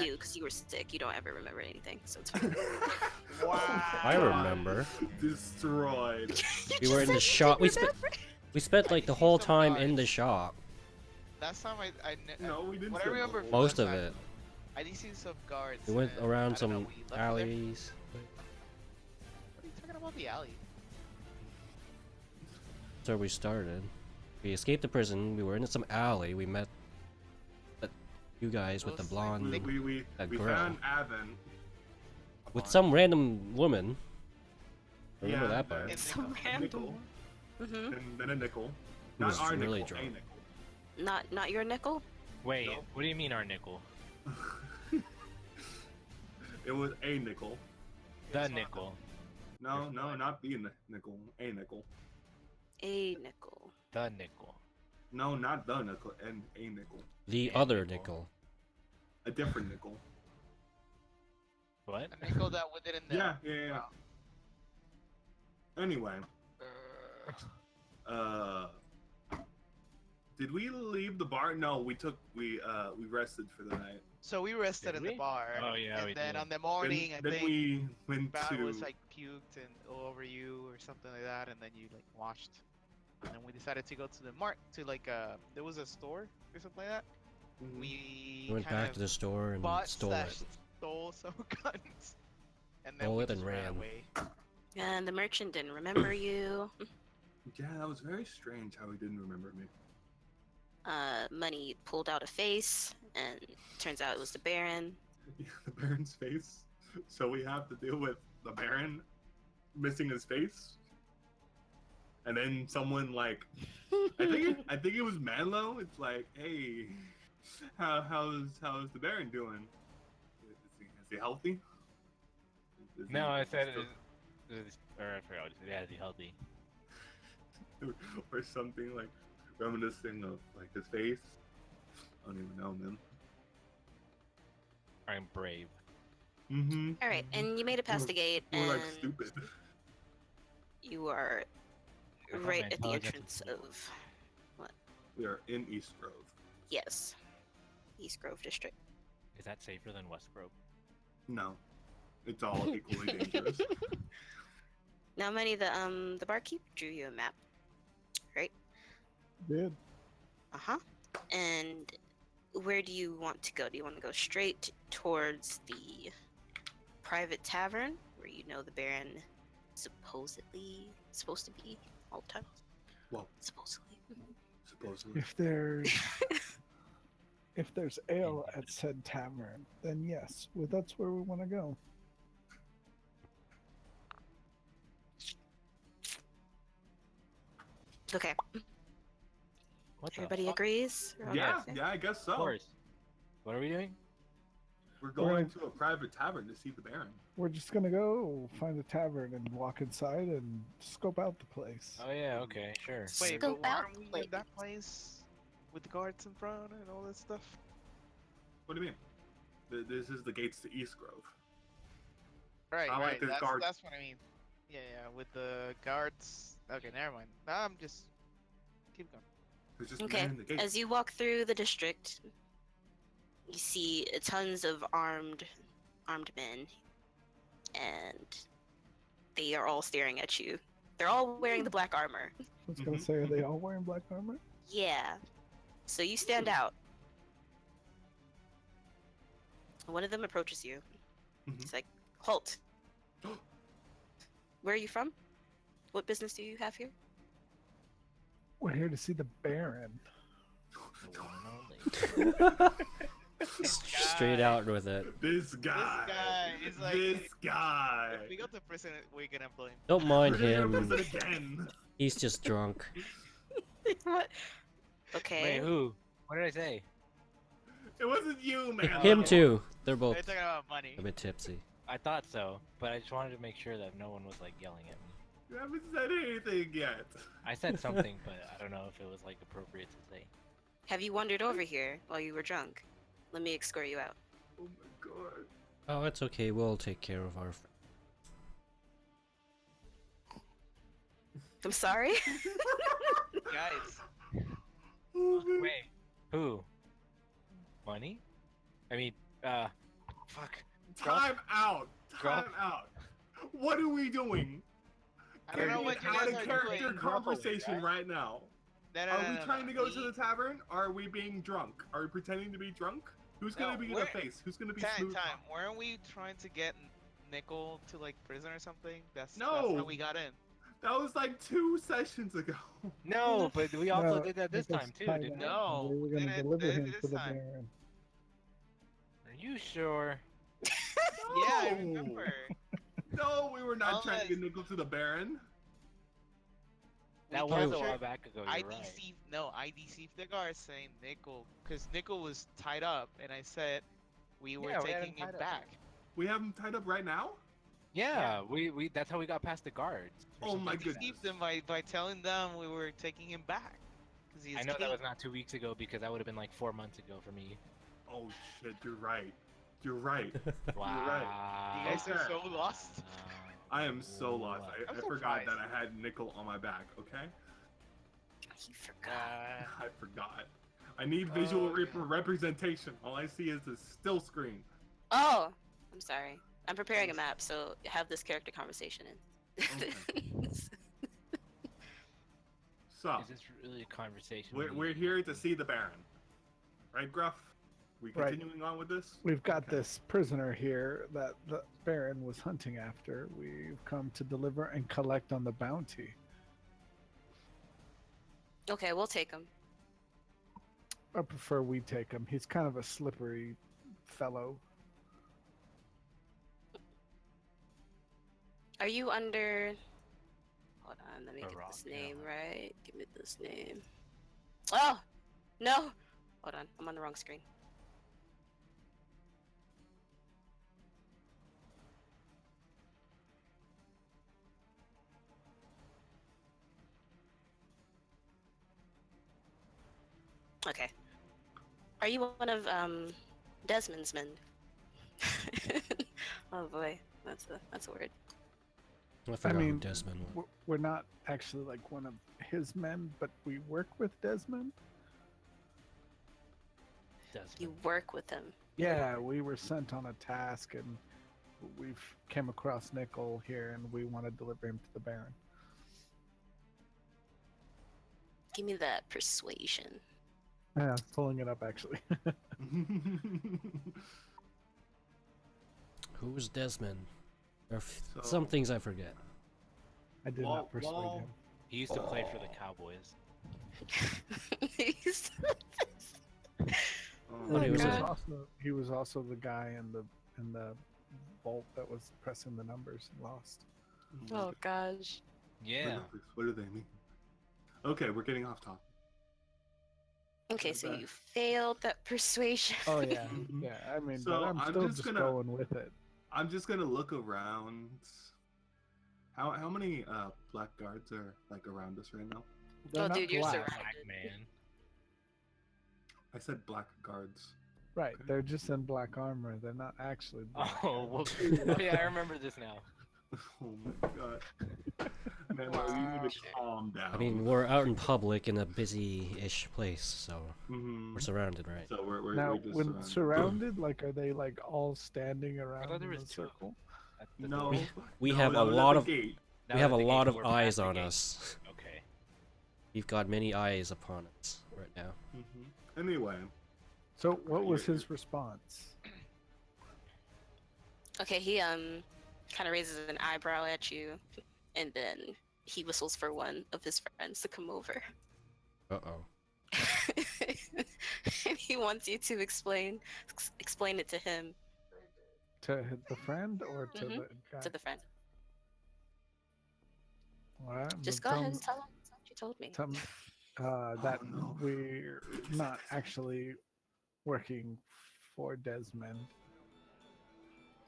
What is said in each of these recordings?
you because you were sick. You don't ever remember anything, so it's fine. Wow. I remember. Destroyed. You We just were in said the you shop. didn't remember. We spent I like the see whole some time in the guards. shop. Last time No, we didn't What I spend the remember whole from Most last of time, it. I did see some guards. We went and around I don't know, some we left there? alleys. What are you talking about the alley? That's where we started. We escaped the prison. We were in some alley. We met you guys with the Those, like, blonde, thick- We that we girl. found Avon. with some random woman. Remember Yeah, that part? and- Some A random. nickel, Mm-hmm. and then a nickel. He was Not our really nickel, drunk. a Not your nickel. Wait, No. what do you mean our nickel? nickel. It was a nickel. The It's not nickel. No, not the nickel. A nickel. A nickel. The nickel. No, not the nickel. And a nickel. The And other nickel. nickel. A different nickel. What? A nickel that we didn't know. Yeah. Anyway, did we leave the bar? No, we rested for the night. So we rested Did in the we? bar. Oh, yeah, And we then did. on the morning, then I think we went Bat to. was like puked and all over you or something like that, and then you like washed. And then we decided to go to the there was a store or something like that. Mhm. We We went kind back of to the store and bought stole slash it. stole some guns, and then Stole we it and just ran ran. away. And the merchant didn't remember you. Yeah, that was very strange how he didn't remember me. Money pulled out a face, and turns out it was the Baron. Yeah, the Baron's face. So we have to deal with the Baron missing his face, and then someone like I think it was Manlo. It's like, hey, how's the Baron doing? Is he healthy? Is No, he I said still- or I forgot what you said. Yeah, is he healthy? or something like reminiscing of like his face. I don't even know, man. I'm brave. Mm-hmm. All right, and you made it past the gate, More and like stupid. you are I thought right my at the intelligence entrance was of We are in East Grove. yes, East Grove District. Is that safer than West Grove? No, it's all equally dangerous. Now, Money, the barkeep drew you a map, right? Did. And where do you want to go? Do you want to go straight towards the private tavern where you know the Baron supposedly supposed to be all the time? Well, Supposedly. supposedly. If there's ale at said tavern, then yes, well, that's where we want to go. Okay, What the everybody fuck? agrees? We're all Yeah, good? yeah, I guess Of so. course. What are we doing? We're going to a private tavern to see the Baron. We're just gonna go find a tavern and walk inside and scope out the place. Oh yeah, okay, sure. Wait, Scope but out aren't we the in that place with the guards in front and all that stuff? What do you mean? This is the gates to East Grove. Right, I like right. this That's, guard- that's what I mean. Yeah, with the guards. Okay, never mind. I'm just keep going. There's just a Okay, man in the gate. as you walk through the district, you see tons of armed men, and they are all staring at you. They're all wearing the black armor. I was gonna say, are they all wearing black armor? Yeah. So you stand out. One of them approaches you. Mhm. He's like, "Halt. Where are you from? What business do you have here?" We're here to see the Baron. The one and only. Straight out with it. This guy. This guy is like. This guy. If we go to prison, we're gonna blame. Don't mind We're gonna him. visit again. He's just drunk. What? Okay. Wait, who? What did I say? It wasn't you, man. Him too. They're both They're talking about money. a bit tipsy. I thought so, but I just wanted to make sure that no one was like yelling at me. You haven't said anything yet. I said something, but I don't know if it was like appropriate to say. Have you wandered over here while you were drunk? Let me escort you out. Oh my god. Oh, it's okay. We'll take care of our. I'm sorry. Guys, Oh, man. Wait, who? Money? I mean, Fuck. Time out. Grump. Time out. What are we doing? I don't know what you Had guys a are character doing. conversation right now. No, no, Are no, we no, trying no. to go to the tavern? Or are we being drunk? Are we pretending to be drunk? Who's gonna No, be the we're- face? Who's gonna be Time, smooth? time. Weren't we trying to get Nickel to like prison or something? That's No. how we got in. That was like 2 sessions ago. No, but we also No, did that this Nicholas time too, tied didn't we? out, and No, we were we gonna didn't- deliver did it him this to the time. Baron. Are you sure? Yeah, I remember. No, we were not trying to get Unless- Nickel to the Baron. That We was a captured- while back ago. I You're right. deceived I deceived the guard saying Nickel because Nickel was tied up and I said we were Yeah, we had taking him him tied up. back. We have him tied up right now? Yeah, we that's how we got past the guards. or Oh something my like that. goodness. Deceived them by telling them we were taking him back. Cause he's I know king. that was not 2 weeks ago because that would have been like 4 months ago for me. Oh shit, you're right. You're right. Wow. You guys are Okay. so lost. I am so lost. I I'm forgot surprised. that I had Nickel on my back, okay? He forgot. I forgot. I need visual Oh, yeah. representation. All I see is this still screen. Oh, I'm sorry. I'm preparing a map, so have this character conversation in. So, Is this really a conversation? we're here to see the Baron. Right, Gruff? We Right. continuing on with this? We've got Okay. this prisoner here that the Baron was hunting after. We've come to deliver and collect on the bounty. Okay, we'll take him. I prefer we take him. He's kind of a slippery fellow. Are you under? Hold on, let me A get rock, this yeah. name right. Give me this name. Oh, no. Hold on, I'm on the wrong screen. Okay. Are you one of Desmond's men? Oh boy, that's a word. I forgot who mean, Desmond was. We're not actually like one of his men, but we work with Desmond. You work with him. Yeah, we were sent on a task and we've came across Nickel here and we want to deliver him to the Baron. Give me that persuasion. Yeah, pulling it up actually. Who's Desmond? There are So- some things I forget. I did Wall- not persuade wall- him. He used to play for the Cowboys. He's- Oh, But he was God. He was also the guy in the vault that was pressing the numbers and lost. Oh gosh. Yeah. What do they mean? Okay, we're getting off topic. Okay, so Okay. you failed that persuasion. Oh yeah, Mhm. yeah. I mean, So, but I'm I'm still just just gonna- going with it. I'm just gonna look around. How many black guards are like around us right now? They're Oh, not dude, you're black. surrounded. Black man. I said black guards. Right, they're just in black armor. They're not actually black. Oh, well, oh yeah, I remember this now. Oh my god. Man, you need to calm down. I mean, we're out in public in a busy-ish place, so Mhm. we're surrounded, right? So we're Now, just when surrounded, like, are they like all standing around thought there in was a two of them. circle? At the No, door. We no, have that a was at lot the of gate. That we have a was the lot gate, of we're past eyes the on gate. us. Okay. We've got many eyes upon us right now. Anyway, So, what was You're- his response? Okay, he kind of raises an eyebrow at you, and then he whistles for one of his friends to come over. Uh-oh. And he wants you to explain it to him, To the friend or to Mhm, the guy? to the friend. All right, Just well, go ahead and tell him what you told me. tell him, that no. we're not actually working for Desmond.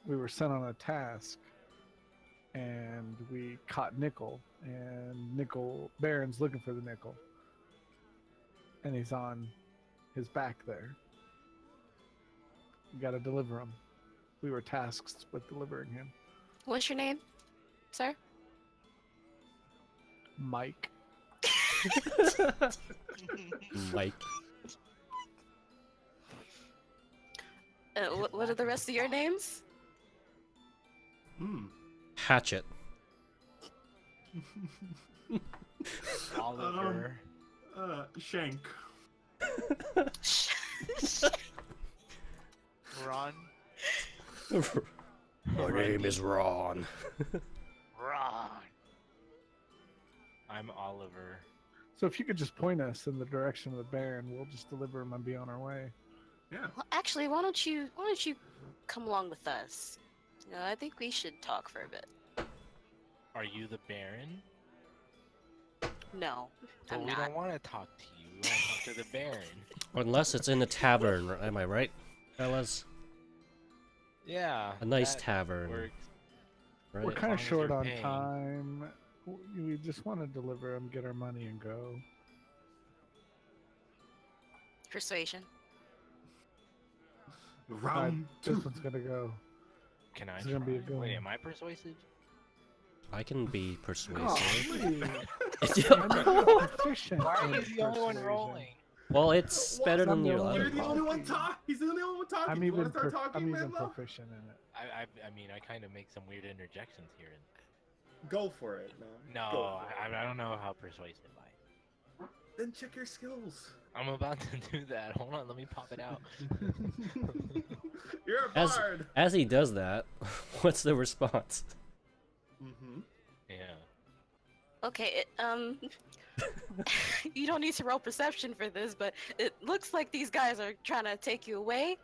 We were sent on a task, and we caught Nickel, and Baron's looking for the Nickel, and he's on his back there. We got to deliver him. We were tasked with delivering him. What's your name, sir? Mike. Mike. What are the rest of your names? Hmm. Hatchet. Oliver. Shank. Ron. My name is Ron. Ron. I'm Oliver. So if you could just point us in the direction of the Baron, we'll just deliver him and be on our way. Yeah. Well, actually, why don't you come along with us? You know, I think we should talk for a bit. Are you the Baron? No, But I'm we not. don't want to talk to you. We want to talk to the Baron. Unless it's in the tavern, am I right, fellas? Yeah. A nice that tavern, works. right? We're kind long of as short you're on paying. time. We just want to deliver him, get our money, and go. Persuasion. Round This two. one's gonna go. Can I It's gonna be a try? good Wait, one. am I persuasive? I can be persuasive. Golly. Yeah. I'm not proficient Why in is the only one persuasion. rolling? Well, it's Well, better than I'm the your only other You're the one. only one. one talking. He's the only one talking. I'm You want even to start talking, I'm even Menlo? proficient in it. I mean, I kind of make some weird interjections here. And... Go for it, man. No, Go for it. I don't know how persuasive I am. Then check your skills. I'm about to do that. Hold on, let me pop it out. You're a As bard. as he does that, what's the response? Mm-hmm. Yeah. Okay, you don't need to roll perception for this, but it looks like these guys are trying to take you away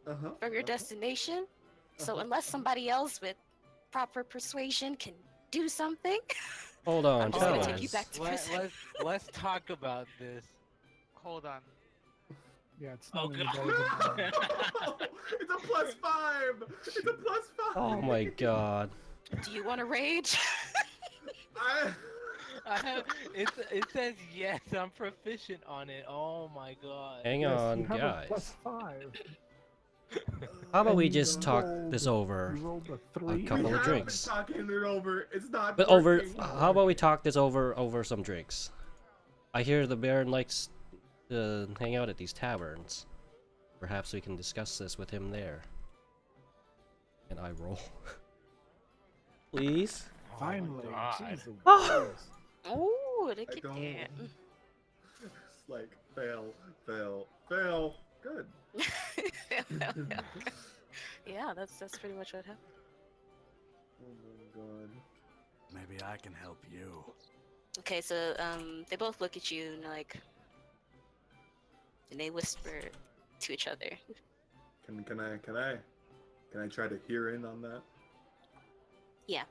Uh-huh. from your destination. So Uh-huh. unless somebody else with proper persuasion can do something, Hold on, I'm just gonna fellas. take you back to prison. Let's talk about this. Hold on. Yeah, it's Oh, not any God. better than mine. It's a +5. It's a +5. Oh my god. Do you want to rage? It says yes. I'm proficient on it. Oh my god. Hang Yes, on, you have guys. a +5. How about And we you just talk rolled- this over? You rolled a 3. couple we of have drinks. been talking it over. It's not. But over, working. how about we talk this over some drinks? I hear the Baron likes to hang out at these taverns. Perhaps we can discuss this with him there. And I roll. Please? Oh my Finally. God. Jesus. Oh, look I at don't. that. It's like fail, fail, fail. Good. Yeah, that's pretty much what happened. Oh my god. Maybe I can help you. Okay, so they both look at you and they whisper to each other. Can I try to hear in on that? Yeah.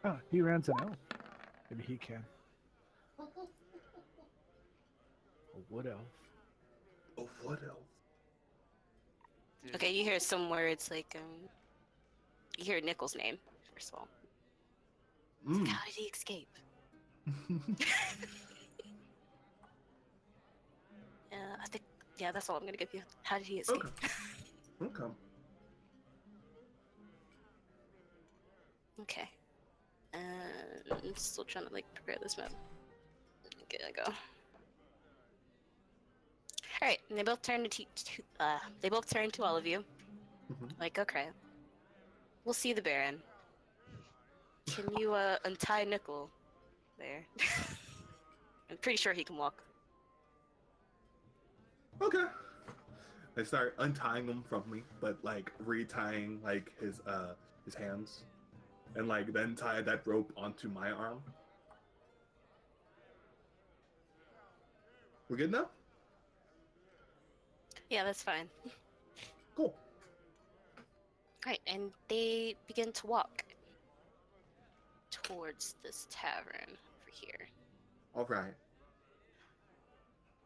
Oh, he runs an elf. Maybe he can. A wood elf. Oh, what else? Dude, Okay, you hear some words like you hear Nickel's name first of all. Mm. How did he escape? I think that's all I'm gonna give you. How did he escape? Okay. Okay. Okay. I'm still trying to prepare this map. Okay, I go. All right, and they both turn to all of you. Mhm. Like, okay, we'll see the Baron. Can you untie Nickel there? I'm pretty sure he can walk. Okay. I start untying him from me, but retying his hands, and then tie that rope onto my arm. We good now? Yeah, that's fine. Cool. Right, and they begin to walk towards this tavern over here. All right.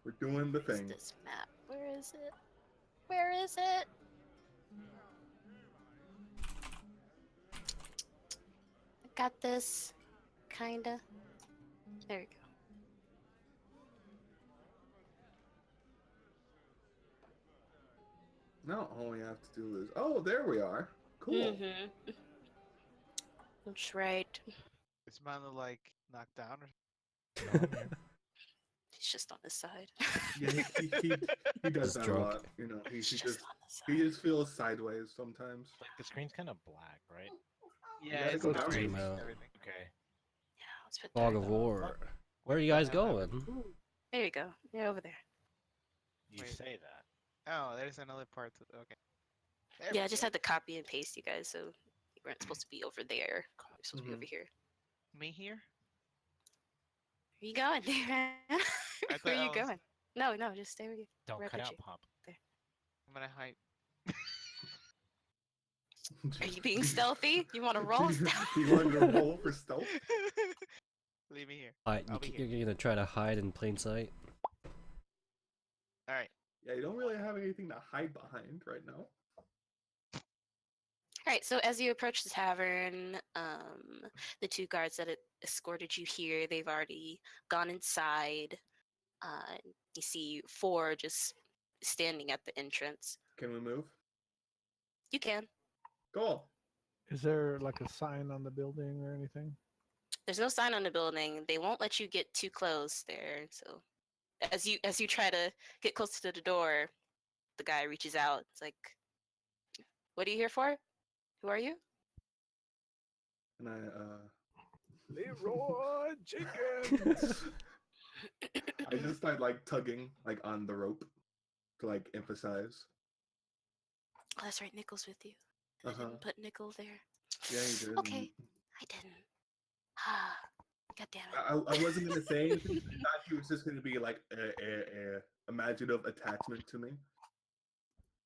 We're doing the Where's thing. this map? Where is it? Where is it? I got this. Kinda. There we go. Now all we have to do is. Oh, there we are. Cool. Mm-hmm. That's right. Is man knocked down or No, I'm here. He's just on his side. Yeah, he does He's that drunk. a lot. You know, He's he just just on the he side. just feels sideways sometimes. Like the screen's kind of black, right? Yeah, gotta it's go not down. racing Zoom out. everything. Okay. Yeah, let's put Fog dark. of War. Where are you the guys hell happened? going? There you go. Yeah, over there. You Wait. say that. Oh, there's another part to. Okay. There Yeah, we I just go. had to copy and paste you guys, so you weren't supposed to be over there. You're supposed to be Mhm. over here. Me here? Where you going, Darren? I Where thought are you I was. going? No, no, just stay where you. Don't where I cut put out you. Pop. I'm gonna hype. Are you being stealthy? You want to roll Do stealth? you want to roll for stealth? Leave me here. Hide, I'll be you're here. gonna try to hide in plain sight. All right. Yeah, you don't really have anything to hide behind right now. All right, so as you approach the tavern, the two guards that escorted you here, they've already gone inside. You see four just standing at the entrance. Can we move? You can. Cool. Is there like a sign on the building or anything? There's no sign on the building. They won't let you get too close there. So as you try to get close to the door, the guy reaches out. It's like, "What are you here for? Who are you?" And I Leroy Jenkins. I just start like tugging like on the rope to like emphasize. Oh, that's right. Nickel's with you. I Uh-huh. didn't put Nickel there. Yeah, you did. Okay, I didn't. Ah, God damn it. I wasn't gonna say anything. I thought he was just gonna be like a imaginative attachment to me.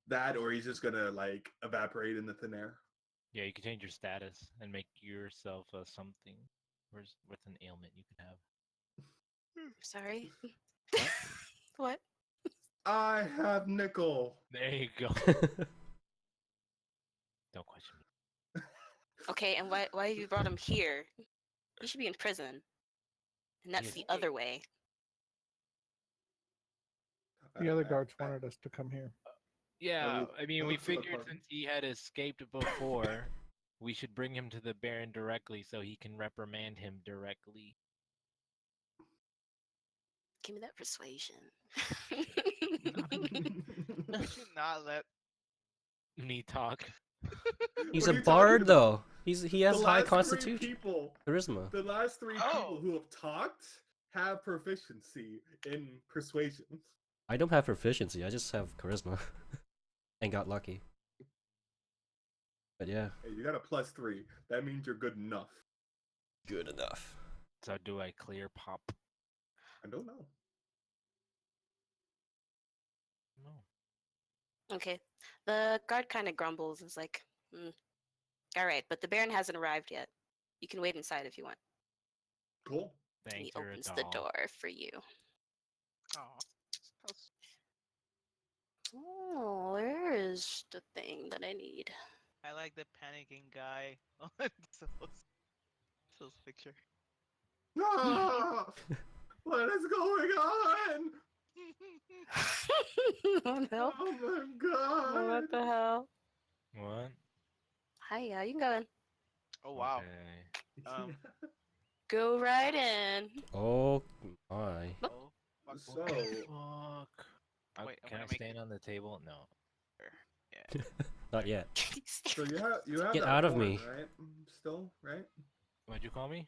That, or he's just gonna like evaporate in the thin air. Yeah, you can change your status and make yourself something. What's an ailment you could have? Sorry. What? What? I have nickel. There you go. Don't question me. Okay, and why you brought him here? He should be in prison. And that's is the a- other way. The other guards wanted us to come here. Yeah, look- I mean, I we look for the figured card. since he had escaped before, we should bring him to the Baron directly so he can reprimand him directly. Give me that persuasion. You should not let. Me talk. He's What a are you talking bard about? though. He has The high last three constitution, people, charisma. the last three people Oh. who have talked have proficiency in persuasion. I don't have proficiency. I just have charisma, and got lucky. But yeah, Hey, you got a +3. That means you're good enough. good enough. So do I clear Pop? I don't know. No. Okay. The guard kind of grumbles. Is like, all right, but the Baron hasn't arrived yet. You can wait inside if you want. Cool. And he Thanks, you're a opens the doll. door for you. Oh. Oh, where is the thing that I need? I like the panicking guy on So's picture. Ah! What is going on? Oh no. Oh my god! What the hell? What? Hi, you can go in. Oh wow. Okay. Go right in. Oh my. Oh, fuck. So, Fuck. Wait, I'm Can I gonna make stand on the table? No. Yeah. Not yet. so you have Get that out of horn, me. right? Still, right? What'd you call me?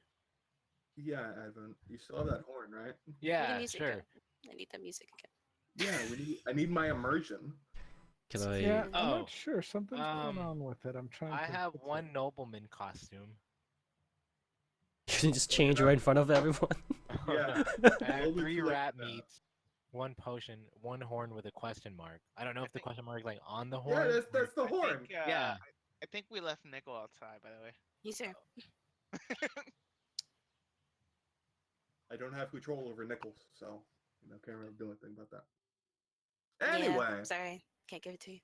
Yeah, Advent. You still have that horn, right? Yeah, music sure. go. I need the music again. Yeah, I need my immersion. Can I? Yeah, I'm Oh, not sure. Something's going um, on with it. I'm trying I to have fix one it. nobleman costume. Can you just change right in front of everyone? Yeah. I have Nobleman's 3 like, rat meats, 1 potion, 1 horn with a question mark. I don't know I if the think- question mark is like on the horn. Yeah, or- that's the I horn. think, Yeah. I think we left Nickel outside, by the way. He's here. I don't have control over nickels, so can't really do anything about that. Yeah, Anyway, sorry. Can't give it to you.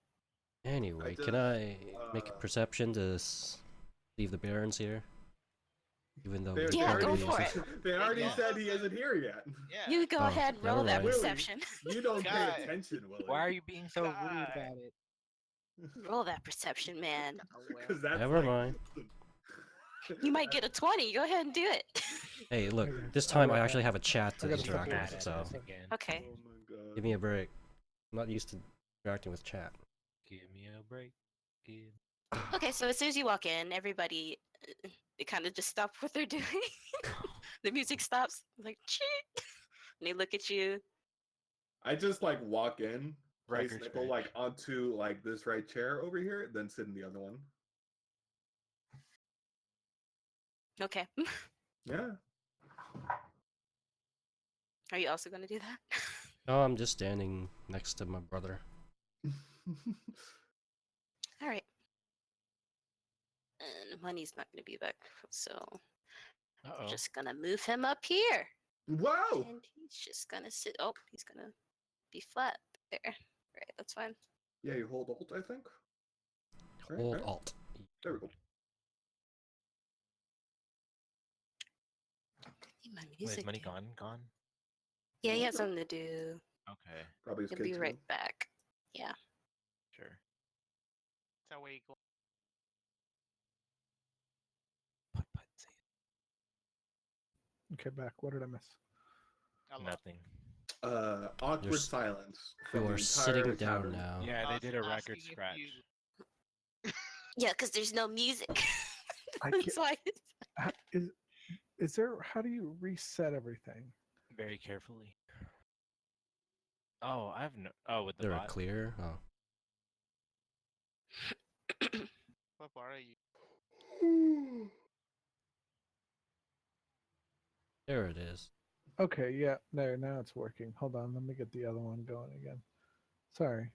Anyway, just, can I make a uh, perception to leave the barons here? Even though they, we they Yeah, already go already, for used it. they already Yeah. said he isn't here yet. Yeah. You go Oh, ahead, roll never that mind. Willie, perception. you don't pay God. attention, Willie. Why are you being so rude God. about it? Roll that perception, man. Because that's Never like, mind. You might get a 20. Go ahead and do it. Hey, look, Okay, this I'll time go I actually back. have a chat to I gotta step interact away. with, so again. Okay. Oh my god. give me a break. I'm not used to interacting with chat. Give me a break. Give. Okay, so as soon as you walk in, everybody they kind of just stop what they're doing. The music stops. Like, cheat. And they look at you. I just like walk in, place Record Nickel like onto like this right chair over here, then sit in the other one. Okay. Yeah. Are you also going to do that? No, I'm just standing next to my brother. All right. And Money's not going to be back, so Uh I'm oh. just going to move him up here. Wow. And he's just going to sit. Oh, he's going to be flat there. Right, that's fine. Yeah, you hold Alt, I think. Right, Hold right. Alt. There we go. Need my Wait, music is money down. gone? Yeah, he has something to do. Okay, Probably his He'll kids. be right back. Yeah. sure. That's how we go. But say Okay, back. What did I miss? Hello. nothing. Awkward You're s- silence. You from the are sitting entire down tavern. now. Yeah, I they was did a record asking if scratch. you- Yeah, because there's no music. I That's why. Is there? How do you reset everything? Very carefully. Oh, I've no. Oh, with the They're bot. clear. Oh, What bar are you? there it is. Okay, yeah, there. Now it's working. Hold on, let me get the other one going again. Sorry.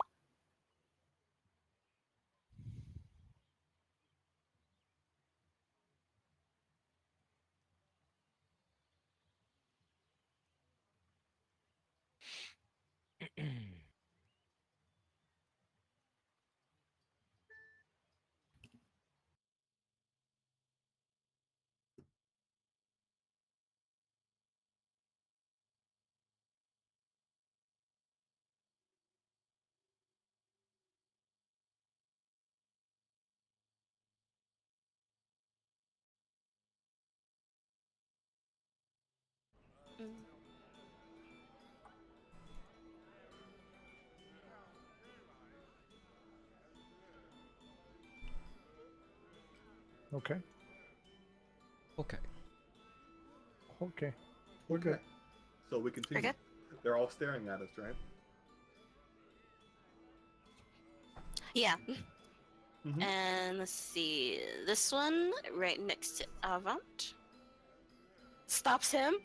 Mm. Okay. Okay. Okay. We're good. Okay. So we continue. good? They're all staring at us, right? Yeah. Mhm. And let's see. This one right next to Avant stops him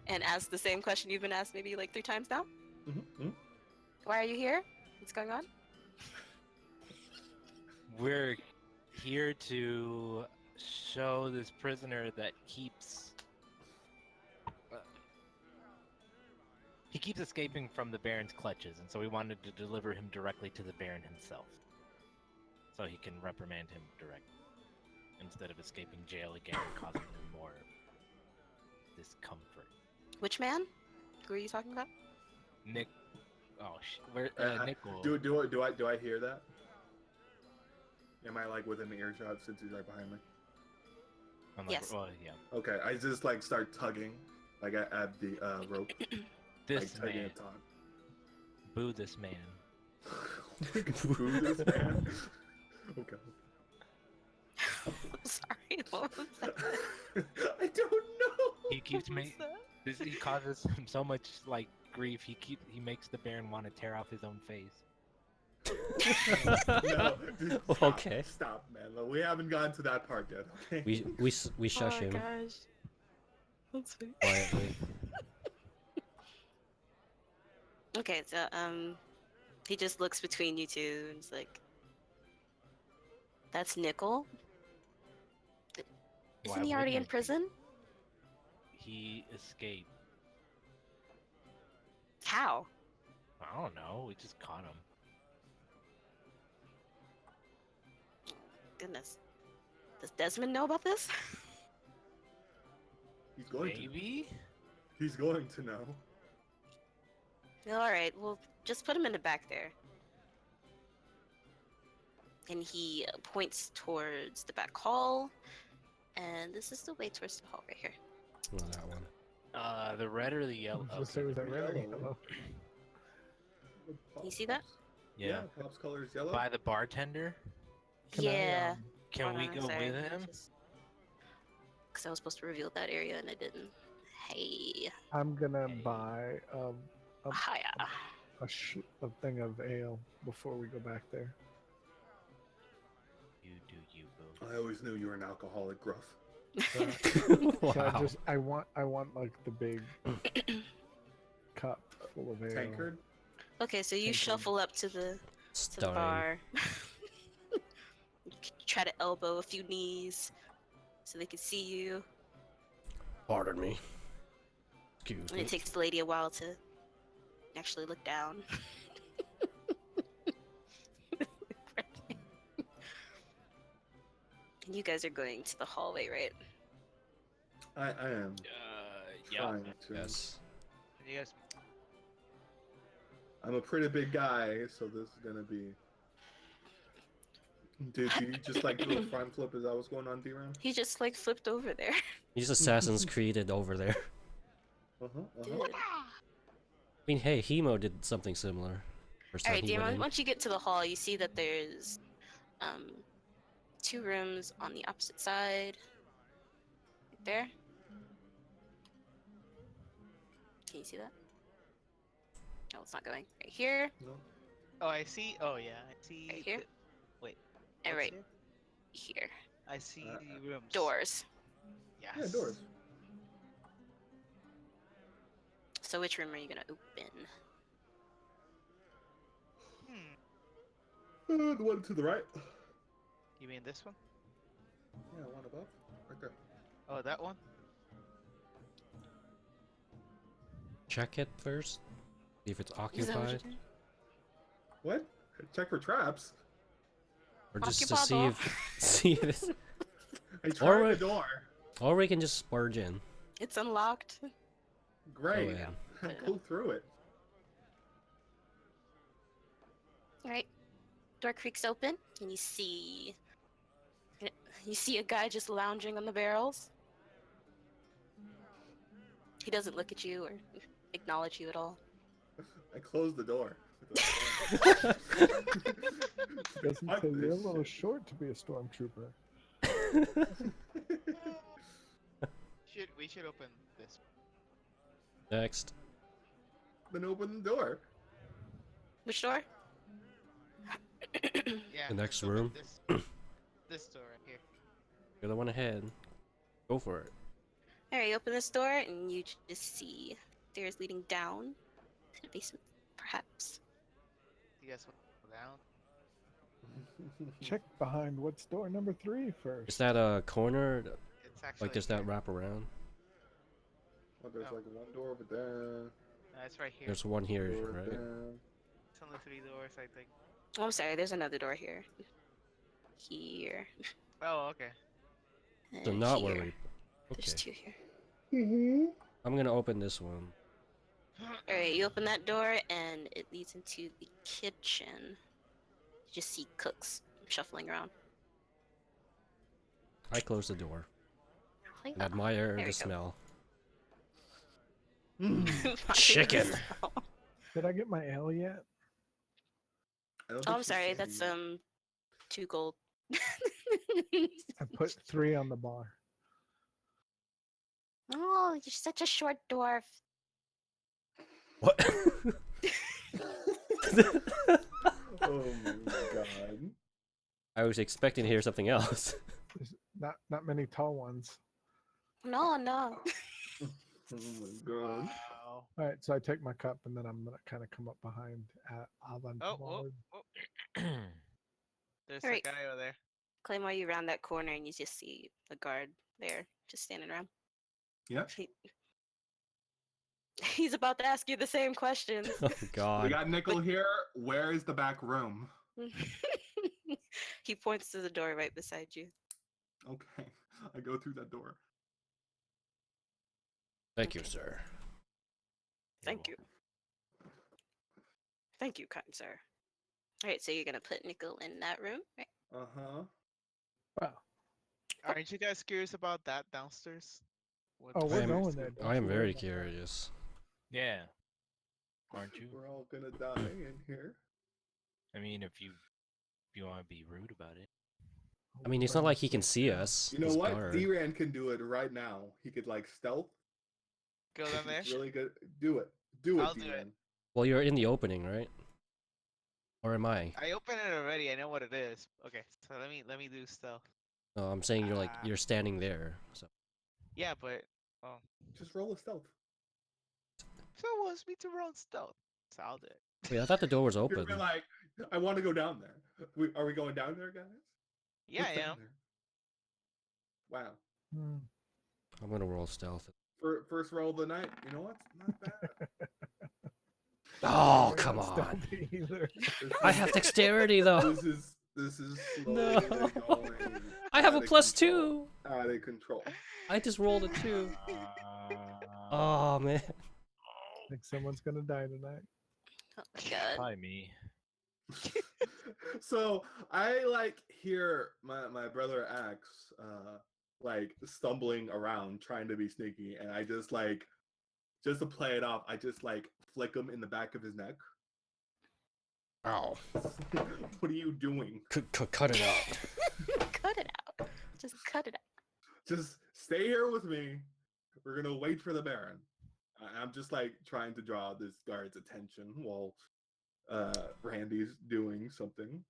and asks the same question you've been asked maybe like 3 times now. Mhm. Why are you here? What's going on? We're here to show this prisoner that he keeps escaping from the Baron's clutches, and so we wanted to deliver him directly to the Baron himself, so he can reprimand him directly, instead of escaping jail again and causing him more discomfort. Which man? Who are you talking about? Nick, where Nickel? Do I hear that? Am I like within the earshot since he's right behind me? I'm like, Yes. well, yeah. Okay, I just like start tugging, like at the rope, This like tugging man, a taut. boo this man. Boo this man. Okay. Sorry, what was that? I don't know. He keeps What was making. that? He causes him so much like grief. He makes the Baron want to tear off his own face. No. Stop, Okay. Stop, man. We haven't gotten to that part yet. Okay. We shush him gosh. That's funny. quietly. Okay, so he just looks between you two and is like, "That's Nickel. Isn't he already in wouldn't it be? prison? He escaped. How? I don't know. We just caught him. Goodness. Does Desmond know about this? He's going to. Maybe. He's going to know. All right, well, just put him in the back there. And he points towards the back hall. And this is the way towards the hall right here. Oh, that one. The red or the yellow? I was gonna say, was that red or Yellow. yellow? Can you see that? Yeah. Pop's color is yellow. By the bartender. Can I, Yeah. Can Hold we on, go sorry, with him? Because I was supposed to reveal that area and I didn't. Hey. I'm gonna buy a Hiya. a thing of ale before we go back there. You do you, boo. I always knew you were an alcoholic, Gruff. So Wow. I want like the big cup full of ale. Tankard. Okay, so you Thank you. shuffle up to the Stunning. bar. You try to elbow a few knees so they can see you. Pardon me. Excuse And me. it takes the lady a while to actually look down. And you guys are going to the hallway, right? I am Yeah. trying to. Yes. You guys, I'm a pretty big guy, so this is gonna be. Did you just like do a front flip? Is that what's going on, D-Ram? He just like flipped over there. He's Assassin's Creed over there. Dude. I mean, hey, Hemo did something similar. First time Alright, he went Damon, in. once you get to the hall, you see that there's 2 rooms on the opposite side. Right there. Can you see that? No, it's not going. Right here. No. oh, I see. Oh, yeah, I see. Right here? Wait. And what's right here? here. I see the rooms. Doors. Yes. Yeah, doors. So which room are you gonna open? Hmm. The one to the right. You mean this one? Yeah, one above. Right there. Oh, that one? Check it first. See if it's Is that what you're occupied. doing? What? Check for traps. Or just to Occupado. see if it's. I Or tried we- the door. Or we can just splurge in. It's unlocked. Great. Go in. Go through it. Alright. Door creaks open and you see a guy just lounging on the barrels. He doesn't look at you or acknowledge you at all. I closed the door. Doesn't Fuck say you're a this little shit. short to be a stormtrooper. We should open this. Next. Then open the door. Which door? Yeah. The next let's open room. This door right here. You're the one ahead. Go for it. Alright, you open this door and you just see stairs leading down to the basement, perhaps. You guys want to go down? Check behind what's door number 3 first. Is that a corner? It's actually. Like, does that here. wrap around? Oh, there's Oh. like one door over there. No, it's right here. There's one here, Door right? there. It's only 3 doors, I think. Oh, I'm sorry, there's another door here. Here. Oh, okay. So And not here. where we. There's Okay. 2 here. Mm-hmm. I'm gonna open this one. Alright, you open that door and it leads into the kitchen. You just see cooks shuffling around. I close the door Like and that. admire There the we go. smell. Fine. Chicken. Did I get my ale yet? Oh, I'm sorry, that's 2 gold. I put 3 on the bar. Oh, you're such a short dwarf. What? Oh my god. I was expecting to hear something else. There's not many tall ones. No, no. Oh my god. Wow. All right, so I take my cup and then I'm gonna kind of come up behind Alan. Oh. There's a Alright. guy over there. Claymore, you round that corner and you just see the guard there, just standing around. Yep. He's about to ask you the same questions. Oh We god. got Nickel here. Where is the back room? He points to the door right beside you. Okay. I go through that door. Thank you, Okay. sir. Thank you. Thank you, kind sir. Alright, so you're gonna put Nickel in that room, right? Uh-huh. Well, Aren't you guys curious about that downstairs? What oh, I we're am- going there. don't I am you worry very about that. curious. Yeah. Aren't you? We're all gonna die in here. I mean, if you want to be rude about it. I mean, it's not like he can see us. You know He's what? guard. D-Ran can do it right now. He could like stealth. Go down there. He's really good. Do it. Do it, I'll do it. D-Ran. Well, you're in the opening, right? Or am I? I opened it already. I know what it is. Okay, so let me do stealth. No, I'm saying you're like Ah. you're standing there. So Yeah, but Just roll a stealth. someone wants me to roll stealth, so I'll do it. wait, I thought the door was You're open. gonna be like, I want to go down there. Are we going down there, guys? Yeah, I What's down am. there? Wow. Hmm. I'm gonna roll stealth. First roll of the night. You know what? Not bad. Oh, We're come not on! stealthy Either. This I is- have dexterity though. This is No. slowly going I have a out of plus control. 2. Out of control. I just rolled a 2. Uh, Oh man. I think someone's gonna die tonight. Oh my god. Probably me. So I like hear my brother Axe like stumbling around trying to be sneaky, and I just like just to play it off, I just like flick him in the back of his neck. Ow. What are you doing? Cut it out. Cut it out. Just cut it out. Just stay here with me. We're gonna wait for the Baron. I'm just like trying to draw this guard's attention while Randy's doing something.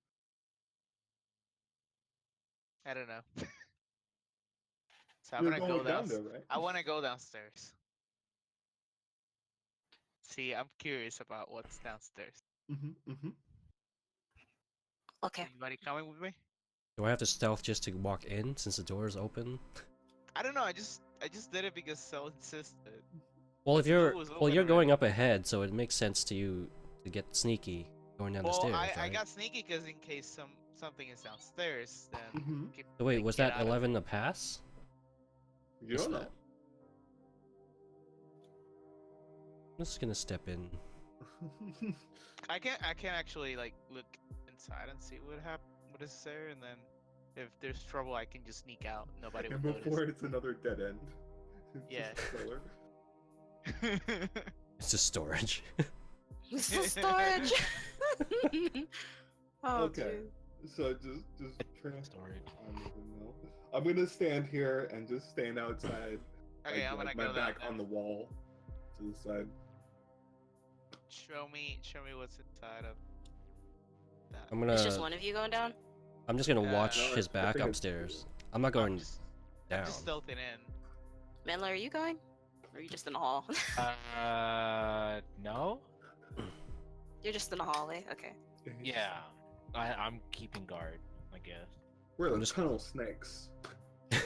I don't know. So I'm You're gonna going go down down. there, right? I want to go downstairs. See, I'm curious about what's downstairs. Mm-hmm, mm-hmm. Okay. Anybody coming with me? Do I have to stealth just to walk in since the door is open? I don't know. I just did it because so insisted. Well, if The door you're was well, open you're going already. up ahead, so it makes sense to you to get sneaky going down the Well, stairs, I right? got sneaky because in case something is downstairs, then Mm-hmm. So wait, like, was get that out of 11 a pass? You What's don't know. that? I'm just gonna step in. I can actually like look inside and see what is there, and then if there's trouble, I can just sneak out. Nobody And will before notice. it's another dead end. It's Yeah. just filler. It's just storage. This is storage. Oh, Okay. dude. So just Storage. I don't even know. I'm gonna stand here and just stand outside. Okay, like, I'm gonna like go my down back there. on the wall to the side. Show me what's inside of that. I'm It's just gonna. one of you going down? I'm just gonna Uh, watch no, his I back think it's- upstairs. I'm not I'm going just down. stealthing in. Manla, are you going? Or are you just in the hall? No. You're just in the hallway? Okay. Yeah. I'm keeping guard, I guess. We're I'm the just- tunnel snakes. I'm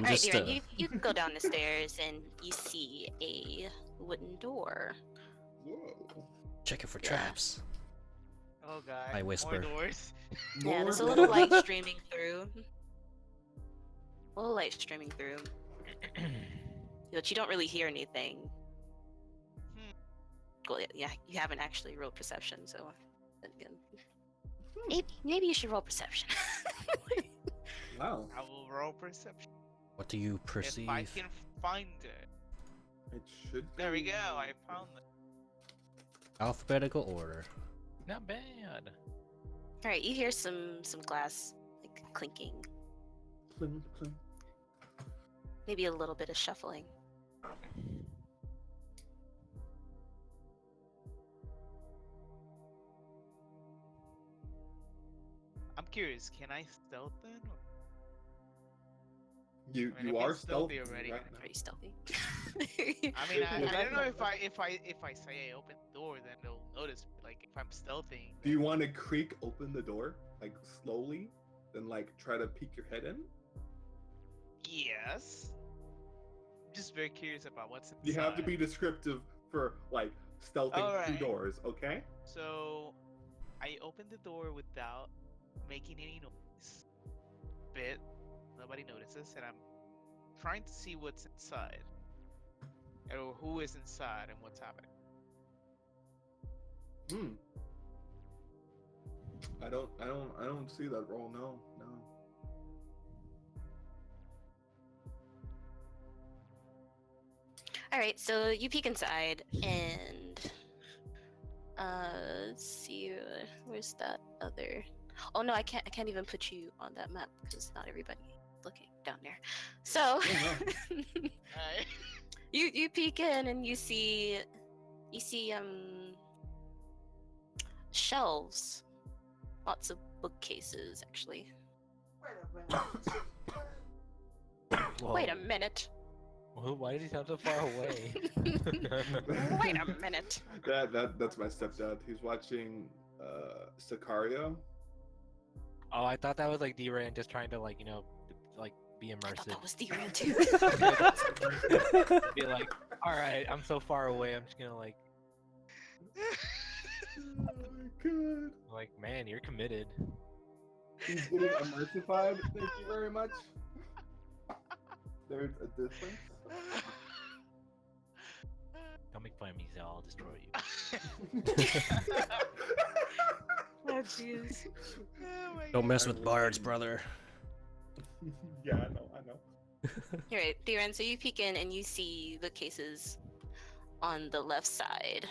Alright, just. Darren, you can go down the stairs and you see a wooden door. Whoa. Checking for Yeah. traps. Oh god. I whisper. More doors. Yeah, there's a More little doors. light streaming through. A little light streaming through. But you don't really hear anything. Hmm. Well, yeah, you haven't actually rolled perception, so then again. Maybe you should roll perception. Wow. I will roll perception. What do you perceive? If I can find it. It should. There we be- go. I found it. Alphabetical order. Not bad. Alright, you hear some glass like clinking. Pling, pling. Maybe a little bit of shuffling. I'm curious. Can I stealth then? Or- You I mean, you I've are been stealthy stealthy already. right now. Pretty stealthy. I mean, I Yeah. don't know if I say I open the door, then they'll notice. Like if I'm stealthing. Do you want to creak open the door like slowly, then like try to peek your head in? Yes. I'm just very curious about what's inside. You have to be descriptive for like stealthing through Alright. doors, okay? So, I opened the door without making any noise. Bit, nobody notices, and I'm trying to see what's inside, or who is inside, and what's happening. Hmm. I don't see that roll. No, no. All right, so you peek inside, and let's see, where's that other? Oh no, I can't even put you on that map because not everybody looking down there. So Alright. you peek in and you see shelves, lots of bookcases actually. Wait a minute. Why did he sound so far away? Wait a minute. That's my stepdad. He's watching Sicario. Oh, I thought that was like D-Ran just trying to like be I thought immersive. that was D-Ran too. Be like, all right, I'm so far away. I'm just gonna like, Oh my god. man, you're committed. He's getting immersified. Thank you very much. There's a difference. Don't make fun of me, Zell. I'll destroy you. Oh jeez. Oh my Don't God. mess with bards, brother. Yeah, I know. All right, D-Ran, so you peek in and you see the cases on the left side.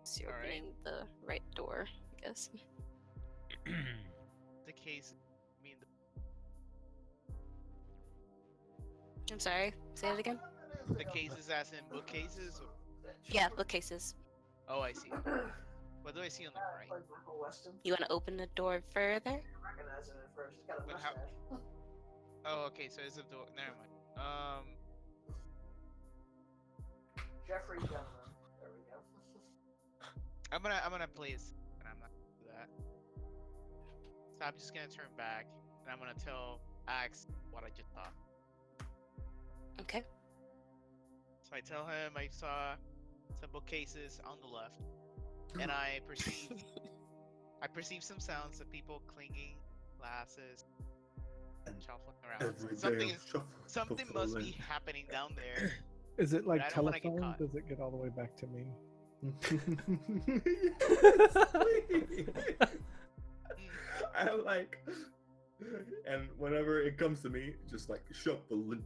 So you're All right. opening the right door, I guess. The case. I mean, I'm sorry. Say it again. the cases as in bookcases. Or... Yeah, bookcases. Oh, I see. What do I see on the right? You want to open the door further? But how? Oh, okay. So it's a door. Never mind. Jeffrey Gentleman. There we go. I'm gonna place, and I'm not gonna do that. So I'm just gonna turn back, and I'm gonna tell Axe what I just saw. Okay. So I tell him I saw some bookcases on the left, and I perceive some sounds of people clinging glasses and shuffling around. Every Something day is I'm something must be happening down there. Is it like I don't wanna get telephone? caught. Does it get all the way back to me? I like, and whenever it comes to me, just like shuffling.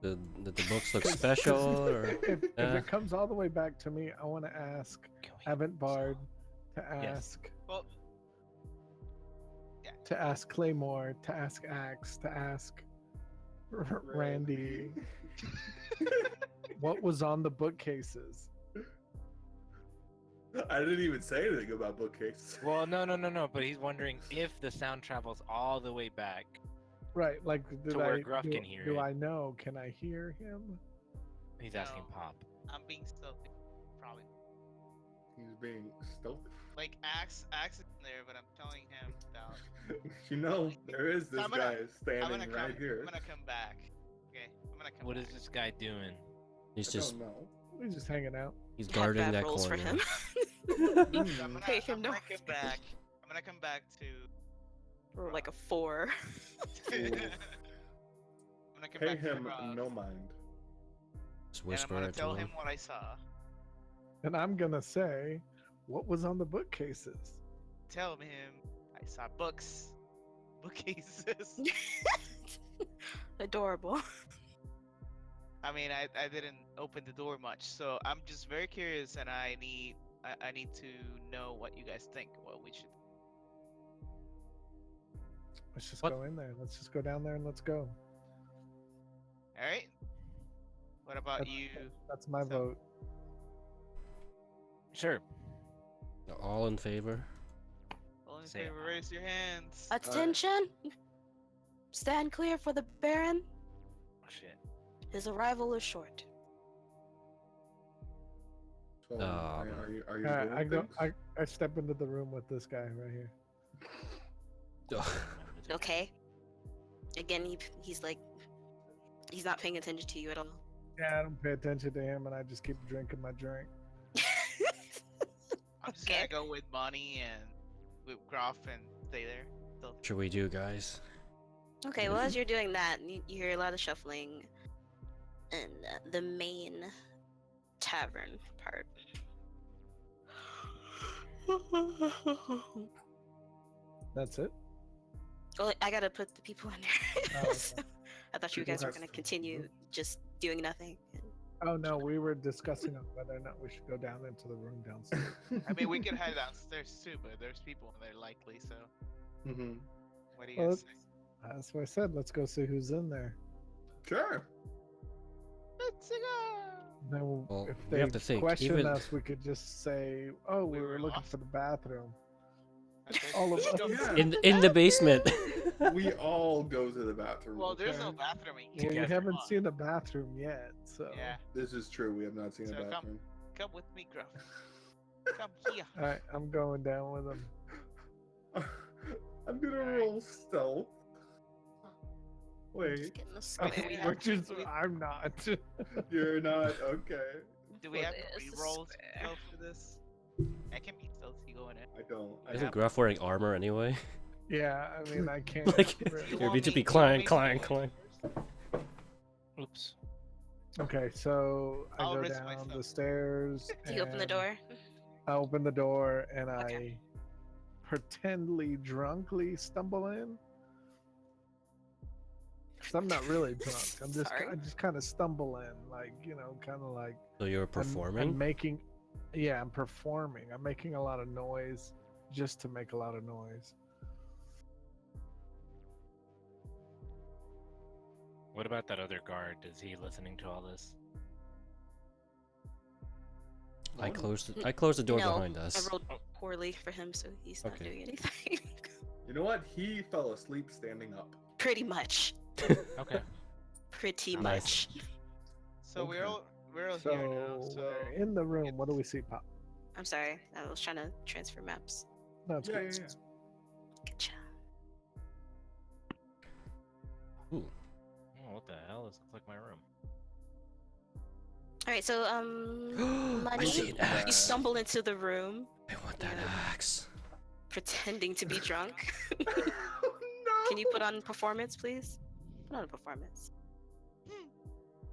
Did the books look special, or If Yeah. it comes all the way back to me, I want to ask Avant Bard to Yes. ask Well, to ask Claymore, to ask Axe, to ask Randy what was on the bookcases. I didn't even say anything about bookcase. Well, no. But he's wondering if the sound travels all the way back. Right, like did To where I Gruff do, can hear do it. I know? Can I hear him? He's asking No. Pop. I'm being stealthy, probably. He's being stealthy. Like Axe is in there, but I'm telling him about. You know, there is this I'm gonna- guy I'm standing gonna come. right here. I'm gonna come back. Okay, I'm gonna come. What back. is this guy doing? he's I just don't know. We're just hanging out. he's Have guarding bad that rolls corner. for him. I'm gonna, Pay him I'm no gonna come back. I'm gonna come back to. Or like a 4. I'm gonna come Pay back him to Rob, no mind. Just and I'm whisper gonna it to tell him. him what I saw. And I'm gonna say, what was on the bookcases? Tell him I saw bookcases. Adorable. I mean, I didn't open the door much, so I'm just very curious, and I need to know what you guys think. What we should. Let's just What? go in there. Let's just go down there and let's go. All right. What about That's- you? That's my So- vote. Sure. All in favor? All in Say favor, aye. raise your hands. Attention! Stand clear for the Baron. Oh, shit. His arrival is short. So, Um, are you doing I go. things? I step into the room with this guy right here. Okay. Again, he's like, he's not paying attention to you at all. Yeah, I don't pay attention to him, and I just keep drinking my drink. I'm just Okay. gonna go with Bonnie and with Groff and stay there. So, Should we do, guys? Okay, well, as you're doing that, you hear a lot of shuffling in the main tavern part. That's it. Well, I gotta put the people in there. Oh, So, I thought you guys were gonna continue just doing nothing. Oh no, we were discussing on whether or not we should go down into the room downstairs. I mean, we could head downstairs too, but there's people in there likely. So, Mm-hmm. what do you Well, guys say? That's what I said. Let's go see who's in there. Sure. Let's go. Then Well, if we they have to think, question even- us, we could just say, "Oh, we We were were looking lost. for the bathroom." Okay. All of us. Yeah. In the basement. We all go to the bathroom. Well, there's okay? no bathroom in Well, here. we Together. haven't seen a bathroom yet, so. Yeah, This is true. We have not seen So a come- bathroom. come with me, Gruff. Come here. All right, I'm going down with them. I'm gonna roll stealth. Wait, Getting the Okay, square. we have- Which is, we- I'm not. you're not okay. Do we have to This is re-roll fair. stealth for this? I can be stealthy going in. I don't. I Isn't have Gruff wearing armor anyway? Yeah, I mean, I can't. Like, really- You're want meant to me- be you want climb, me to climb, go climb. in first? Oops. Okay, so I I'll go risk down myself. the stairs. Do you open the and door? I open the door and Okay. I pretendly drunkly stumble in. 'Cause I'm not really drunk. Sorry. I just kind of stumble in, like, kind of like So you're I'm performing? making. Yeah, I'm performing. I'm making a lot of noise just to make a lot of noise. What about that other guard? Is he listening to all this? I closed the door No, behind us. I rolled poorly for him, so he's not Okay. doing anything. You know what? He fell asleep standing up. Pretty much. Okay. Pretty Nice. much. So Okay. we're all So, here now. So we're in the room. What do we see, Pop? I'm sorry. I was trying to transfer maps. No, it's Yeah, good. yeah, Good job. Ooh. Oh, what the hell? This looks like my room. All right, so I Money, see an axe. you stumble into the room, I want that Yeah. axe. pretending to be drunk. no. Can you put on performance, please? Put on a performance.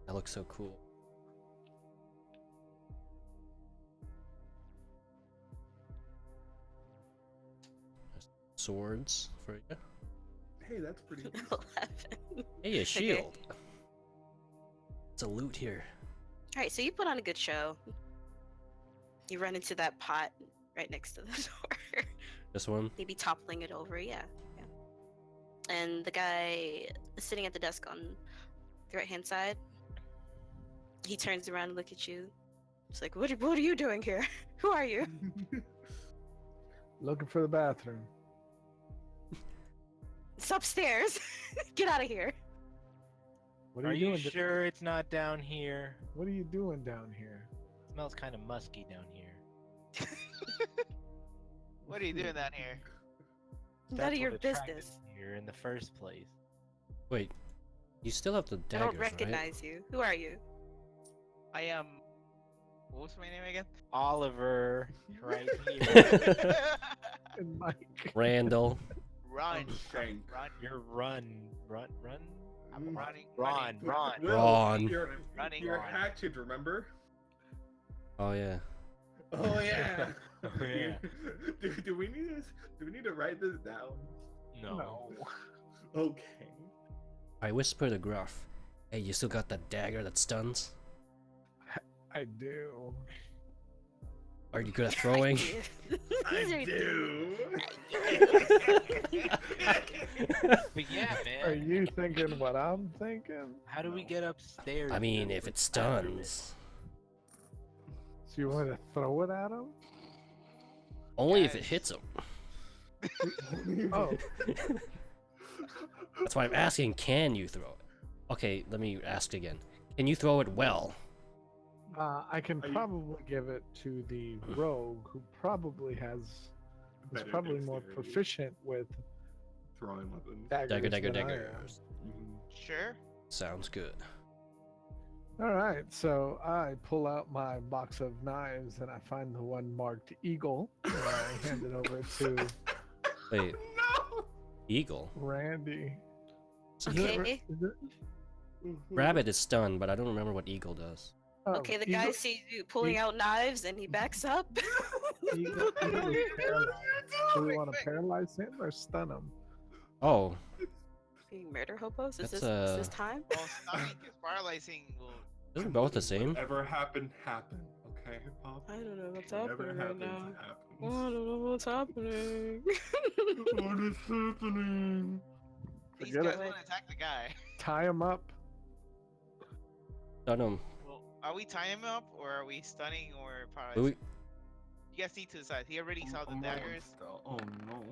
That looks so cool. Swords for you. Hey, that's pretty. Good. 11. Hey, a shield. It's a loot here. All right, so you put on a good show. You run into that pot right next to the door, This one. maybe toppling it over. Yeah. And the guy sitting at the desk on the right-hand side, he turns around and looks at you. It's like, what are you doing here? Who are you? Looking for the bathroom. It's upstairs. Get out of here. What Are you you doing? sure it's not down here? What are you doing down here? smells kind of musky down here. what are you doing down here? None That's of your what attracted business. me here in the first place. Wait, you still have the I daggers, don't recognize you. Who are you? I am. What was my name again? Oliver, right here. right? And Mike. Randall. Run, Shank. run. You're run. I'm Mm. running. Ron, running. Ron. Will, Ron. You're, Running. you're Ron. hatchet, remember? Oh yeah. Oh yeah. Oh, yeah. do we need to write this down? No. Okay. I whisper to Gruff. Hey, you still got that dagger that stuns? I do. Are you good at throwing? I do. But yeah, Are man. you thinking what I'm thinking? How do we get upstairs? I mean, then if with it bathroom? stuns. So you want to throw it at him? Only if it Guys. hits him. Oh, That's why I'm asking, can you throw it? Okay, let me ask again. Can you throw it well? I can Are you- probably give it to the rogue, who probably is Better probably more dexterity. proficient with Throwing weapons. daggers. Dagger, dagger, than I dagger. am. Sure. Sounds good. All right, so I pull out my box of knives and I find the one marked Eagle. And I hand it over to Wait, No. eagle? Randy. Is it- Okay. is it- Rabbit is stunned, but I don't remember what eagle does. Okay, the guy sees you pulling out knives and he backs up. Eagle is paralyzed. Do we want to paralyze him or stun him? Oh, Being murder hobos? Is That's, this time? Well, stunning is paralyzing. Will isn't both the same? Whatever happened, happened. Okay, Pop? I don't know what's Whatever happening right happens, now. I happens. don't know what's happening. What is happening? these Forget guys it. want to attack the guy? Tie him up. Stun him. Well, are we tying him up or are we stunning or But paralyzing? we- You guys need to decide. He already saw the daggers. Oh no.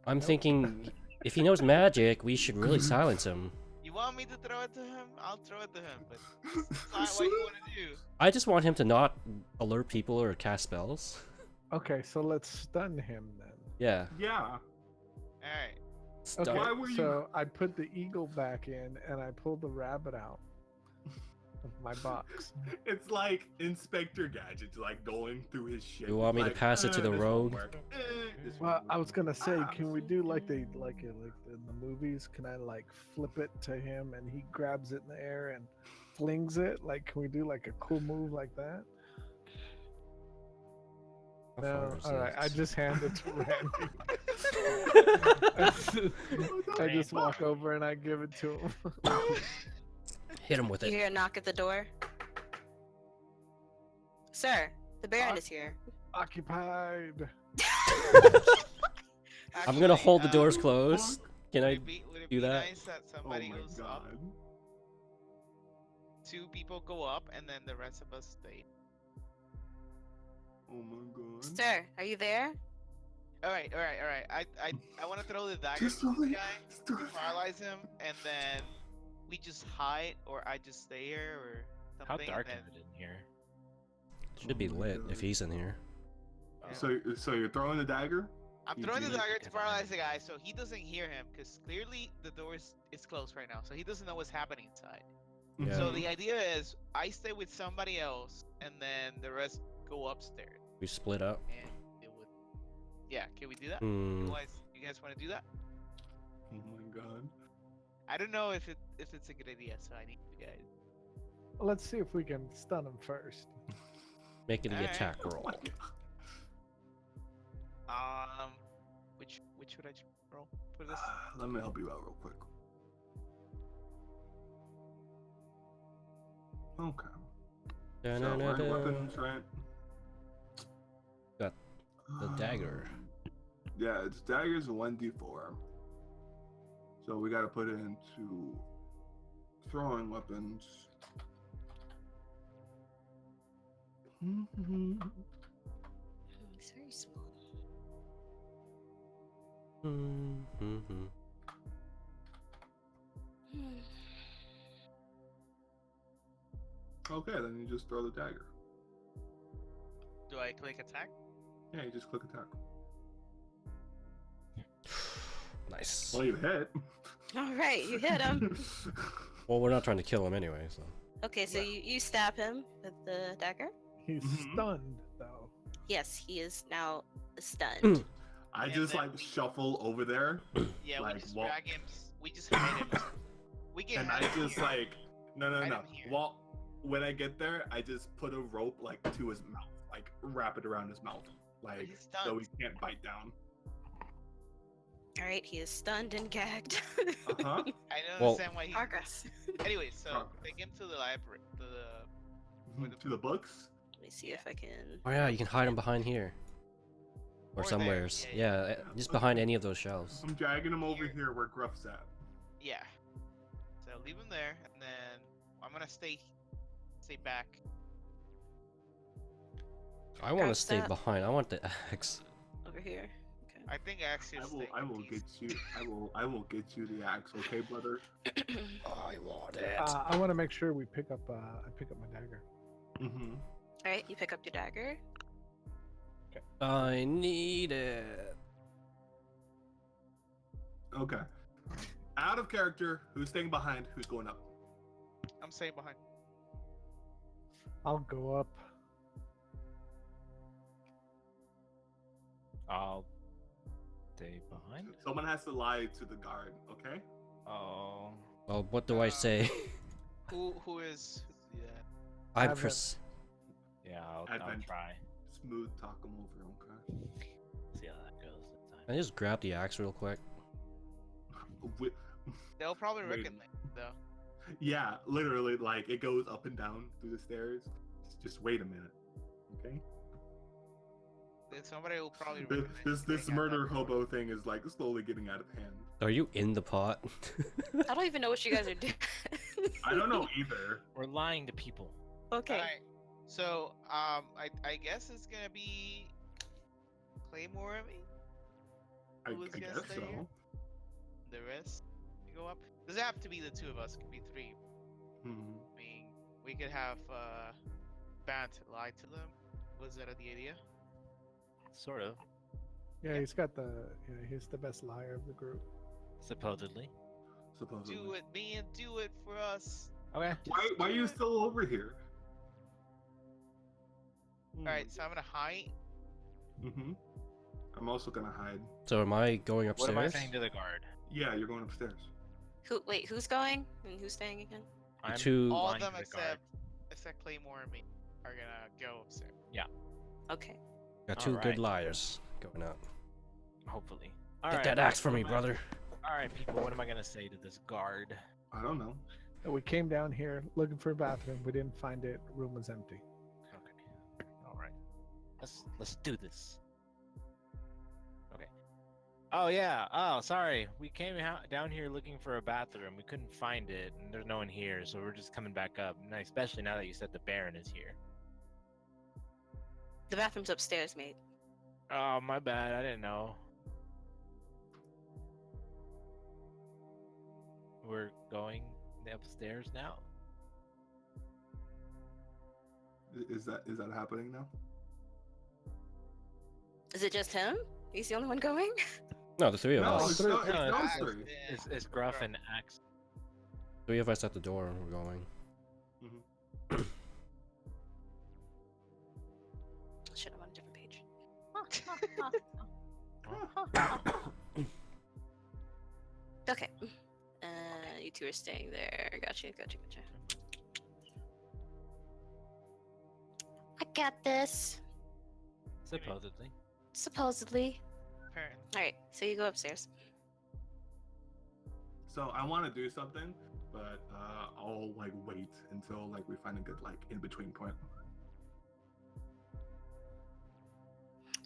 I'm thinking if he knows magic, we should really silence him. You want me to throw it to him? I'll throw it to him, but decide what you want to do. I just want him to not alert people or cast spells. Okay, so let's stun him then. Yeah. Yeah. All right. Stun. Okay, Why were you- so I put the eagle back in and I pulled the rabbit out of my box. It's like Inspector Gadget's like going through his shit. You want me to like, pass it to the this won't rogue? work. This Well, won't I work. was gonna say, Ah, can we this do won't like work. like in the movies? Can I like flip it to him and he grabs it in the air and flings it? Like, can we do like a cool move like that? How far No, is all right. I this? just hand it to Randy. I just walk over and I give it to him. Hit him with You it. hear a knock at the door. Sir, the Baron is here. Occupied. I'm gonna Actually, hold the doors closed. Can Would I? it be, would it do be that? nice that Oh somebody my goes up, god. 2 people go up, and then the rest of us stay? Oh my god. Sir, are you there? All right. I want to throw the dagger Just to throw this it. guy, Just throw we it. paralyze him, and then we just hide, or I just stay here, or How something. dark and is it in here? Should be Oh my lit if God. he's in here. So you're throwing the dagger? I'm You throwing the do it dagger to if I- paralyze the guy, so he doesn't hear him, because clearly the door is closed right now, so he doesn't know what's happening inside. Yeah. So the idea is, I stay with somebody else, and then the rest go upstairs, We split up. and it would. Yeah, can we do that? Hmm. You guys want to do that? Oh my god. I don't know if it's a good idea, so I need you guys. Let's see if we can stun him first. Make it the Alright. attack roll. Which should I roll for this? Let me help you out real quick. Okay. So, right, Da-na-na-da. weapons, right? Got the dagger. Yeah, it's daggers 1d4. So we gotta put it into throwing weapons. It's very small. Mm-hmm. Okay, then you just throw the dagger. Do I click attack? Yeah, you just click attack. Nice. Well, you hit. All right, you hit him. Well, we're not trying to kill him anyway, so. Okay, so you stab him with the dagger. He's Mhm. stunned though. Yes, he is now Mm. stunned. I And just then like we- shuffle over there, Yeah, Like, we just what- drag him. We just hide him. We can and hide I him just here. like no. Hide him here. Well, when I get there, I just put a rope like to his mouth, like wrap it around his mouth, like he's so he stunned. can't bite down. All right, he is stunned and gagged. Uh huh. I don't Well- understand why he. Progress. Anyway, so Progress. take him to the library. To the books. Let me see if I can. Oh yeah, you can hide him behind here. Or Or there, somewheres. yeah, Yeah, just behind any of those shelves. I'm dragging him over Here. here where Gruff's at. Yeah. So leave him there, and then I'm gonna stay back. I want to Grab stay that. behind. I want the axe. Over here. Okay. I think actually I will get you. I will get you the axe, okay, brother? I want it. I want to make sure we pick up. I pick up my dagger. Mm-hmm. All right, you pick up your dagger. I need it. Okay. Out of character. Who's staying behind? Who's going up? I'm staying behind. I'll go up. I'll stay behind. Someone has to lie to the guard, okay? Oh. Well, what do I say? Who is? Yeah. I'm Haven't- Yeah, I'll Advent. try. Smooth talk him over, okay? See how that goes this time. I just grab the axe real quick. Wi- They'll probably Wait. recognize it, though. Yeah, literally, like it goes up and down through the stairs. Just wait a minute, okay? Then somebody will probably This recognize this getting out murder that door. hobo thing is like slowly getting out of hand. Are you in the pot? I don't even know what you guys are doing. I don't know either. We're lying to people. Okay. Alright. So, I guess it's gonna be Claymore and me. I Who was guess gonna stay so. here? The rest you go up. Does it have to be the two of us? It could be three. Hmm. I mean, we could have Bant lie to them. Was that the idea? Sort of. Yeah, he's got the. Yeah, he's the best liar of the group. Supposedly. Supposedly. Do it, man. Do it for us. Okay. Why are you still over here? All right. So I'm gonna hide. Mm-hmm. I'm also gonna hide. So am I going What upstairs? am I saying to the guard? Yeah, you're going upstairs. Wait, who's going and who's staying again? I'm Two- All of lying them to the guard. except Claymore and me are gonna go upstairs. Okay. Got two good Alright. liars going out. Hopefully. Get Alright, that axe for what me, am I- brother. Alright, people, what am I gonna say to this guard? I don't know. We came down here looking for a bathroom. We didn't find it. Room was empty. Okay. Alright. Let's do this. Okay. Oh yeah. Oh, sorry. We came down here looking for a bathroom. We couldn't find it, and there's no one here, so we're just coming back up. And especially now that you said the Baron is here. The bathroom's upstairs, mate. Oh, my bad. I didn't know. We're going upstairs now. Is that happening now? Is it just him? He's the only one going? No, the three of No, us. it's three- not. It's no, those it's- three. It's Gruff and Axe. Three of us at the door and we're going. Shit, I'm on a different page. Okay. You two are staying there. Gotcha. I got this. Supposedly. Supposedly. Apparently. Alright, so you go upstairs. So I want to do something, but I'll like wait until like we find a good like in between point.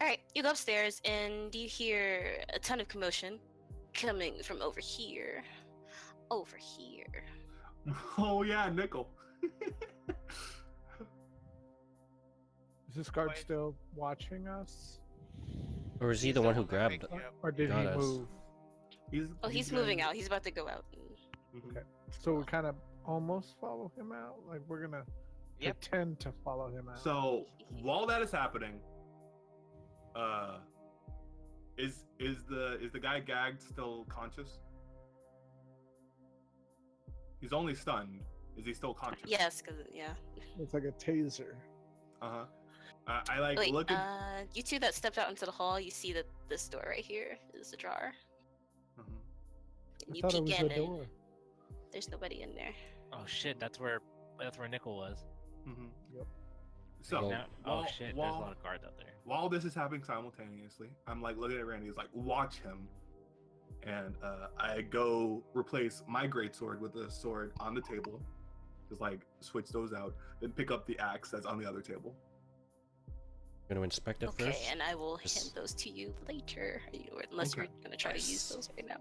Alright, you go upstairs and you hear a ton of commotion coming from over here. Over here. Oh yeah, nickel. Is this guard Wait. still watching us, Or is he He's the the one who one that grabbed? picked you up. or did Got he us. move? He's moving out. He's about to go out. Mhm. Okay. So we kind of almost follow him out. Like we're gonna Yep. pretend to follow him out. So while that is happening, is the guy gagged still conscious? He's only stunned. Is he still conscious? Yes, because, yeah. It's like a taser. Uh-huh. I like Wait, look at. you two that stepped out into the hall, you see that this door right here is the drawer. Mhm. I And you thought it was peek the in and door. there's nobody in there. Oh shit, that's where Nickel was. Mhm. Yep. So Now- oh shit, there's a lot of guards out there. while this is happening simultaneously, I'm like looking at Randy. He's like, watch him, and I go replace my greatsword with the sword on the table, just like switch those out, then pick up the axe that's on the other table. Gonna inspect it Okay, first. and I will Yes. hand those to you later. Or unless Okay. you're gonna try to use Nice. those right now.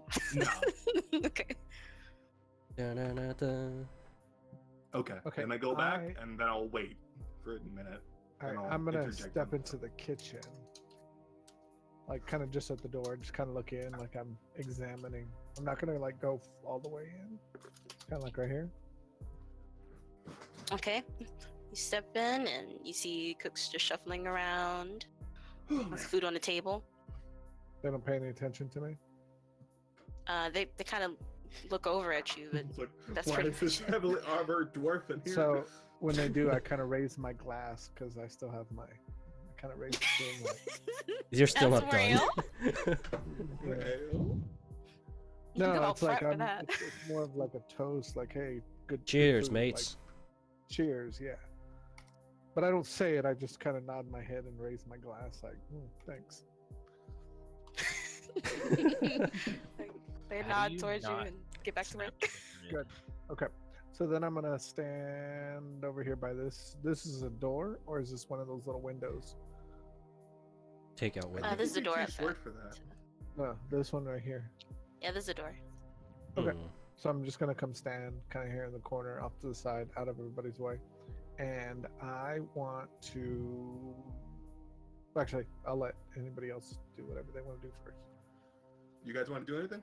No. Okay. Da-na-na-da. Okay. Okay, And I go back, I- and then I'll wait for a minute. All and right, I'll I'm gonna interject step on into the kitchen, like kind of just at the door, just kind of look in, like I'm examining. I'm not gonna like go all the way in. Kind of like right here. Okay. You step in and you see cooks just shuffling around with food on the table. They don't pay any attention to me. They kind of look over at you, but It's like, that's why pretty is this much it. heavily armored dwarf in here? So when they do, I kind of raise my glass because I still have my. I kind of raise the thing like. You're still That's not done. Yeah. You can No, go out it's like front for that. it's more of like a toast, like hey, good. Cheers, food, like, mates. cheers, yeah. But I don't say it. I just kind of nod my head and raise my glass, like, thanks. They How nod do you towards you not and get back to work. Good. Okay. So then I'm gonna stand over here by this. This is a door, or is this one of those little windows? Take out I window. think this is you'd a be door too outside. short for that. No, this one right here. Yeah, there's a door. Okay. Hmm. So I'm just gonna come stand kind of here in the corner, off to the side, out of everybody's way, and I want to. Actually, I'll let anybody else do whatever they want to do first. You guys want to do anything?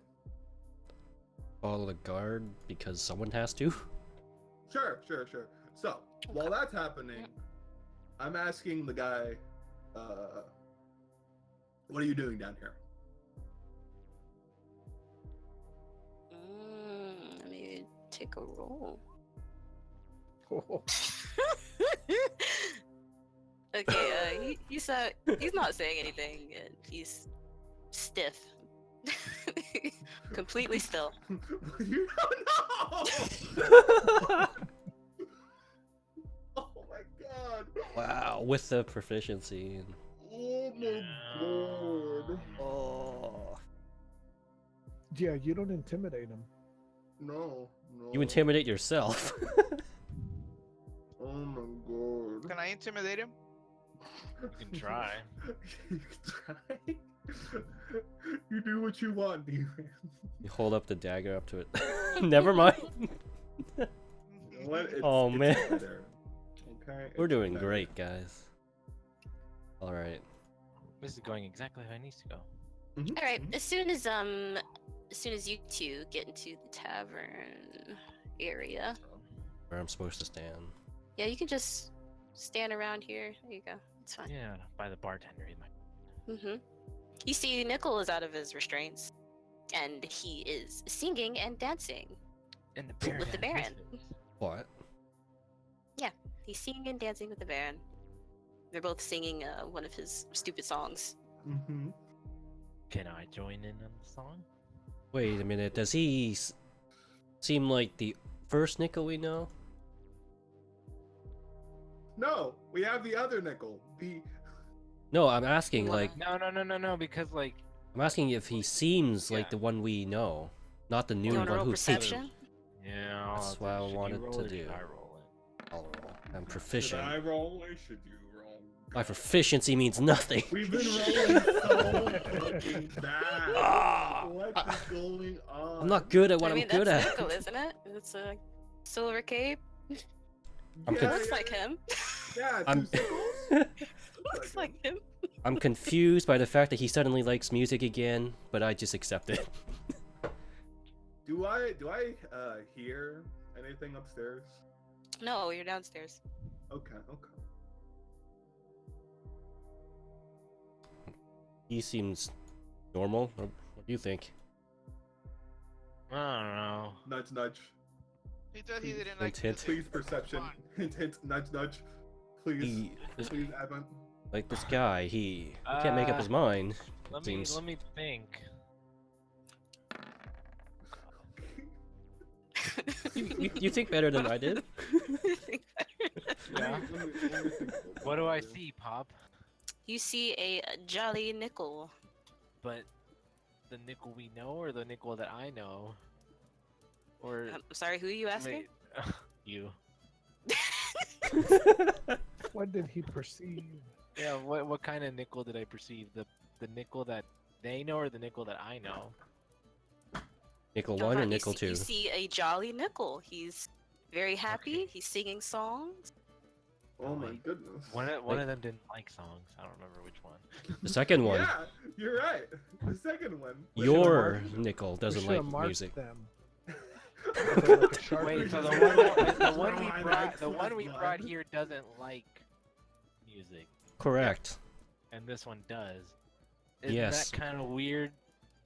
Follow the guard because someone has to. Sure. So while that's happening, I'm asking the guy, what are you doing down here? Let me take a roll. Okay, he's not saying anything. He's stiff, completely still. You don't know. Oh my god. Wow, with the proficiency. Oh my god. Oh. Yeah, you don't intimidate him. No. You intimidate yourself. Oh my god. Can I intimidate him? You can try. You can try. You do what you want, D-Man. You hold up the dagger up to it. Never mind. What? Oh, it's man. better. Okay. We're it's doing better. great, guys. All right. This is going exactly how it needs to go. Mhm, All right. mhm. As soon as you two get into the tavern area, Where I'm supposed to stand. yeah, you can just stand around here. There you go. It's fine. Yeah, by the bartender. He might. Mm-hmm. You see, Nickel is out of his restraints, and he is singing and dancing. And the Baron With the has Baron. misfits. What? He's singing and dancing with the Baron. They're both singing one of his stupid songs. Mhm. Can I join in on the song? Wait a minute. Does he seem like the first nickel we know? No, we have the other nickel. No, I'm asking You like No, because like I'm asking if he seems like Yeah. the one we know, not the new You want to one roll who thinks. perception? yeah. That's what I should you wanted roll to or should do. I roll it? I'll roll. I'm Should proficient. I roll or should you roll? My proficiency means nothing. We've been rolling so fucking bad. Ah! What is going on? I'm not good at what I mean, I'm good that's at. Nickel, isn't it? It's a silver cape. I'm It conf- looks like him. Yeah, I'm- two circles. Looks like him. I'm confused by the fact that he suddenly likes music again, but I just accept it. Do I hear anything upstairs? No, you're downstairs. Okay. He seems normal. What do you think? I don't know. Nudge, nudge. He said he didn't Hint, like hint. music. Please, perception. Come on. Hint, hint. Nudge, nudge. Please, He, please, Evan. like this guy, he can't make up his mind. Let Seems- me think. You think better than I did? Yeah. Let me think. What do I see, Pop? You see a jolly Nickel. But the nickel we know, or the nickel that I know, or I'm sorry, who are you asking? wait, you? What did he perceive? Yeah. What kind of nickel did I perceive? The nickel that they know, or the nickel that I know? Nickel Uh-huh, 1 or you nickel see- 2? You see a jolly Nickel. He's very happy. He's singing songs. Oh my goodness. One of them didn't like songs. I don't remember which one. The second one, Yeah, you're right. The second one. We should've your marked- nickel We doesn't should've like marked music. them. Wait, so the one we brought here doesn't like music, Correct. and this one does. Isn't Yes. that kind of weird,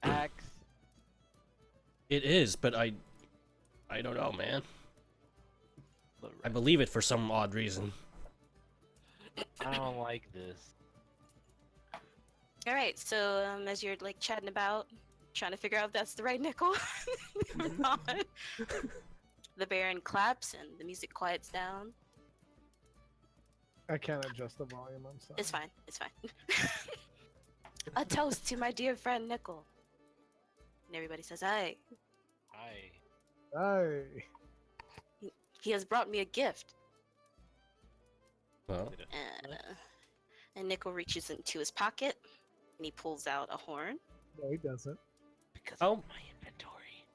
Axe? It is, but I don't know, man. I believe it for some odd reason. I don't like this. All right, so as you're like chatting about, trying to figure out if that's the right Nickel or not, the Baron claps and the music quiets down. I can't adjust the volume. I'm sorry. It's fine. It's fine. A toast to my dear friend Nickel. And everybody says, "Aye." Hi. Hey. He has brought me a gift. Well, Did it- And Nickel reaches into his pocket and he pulls out a horn. No, he doesn't. Because Oh. of my inventory.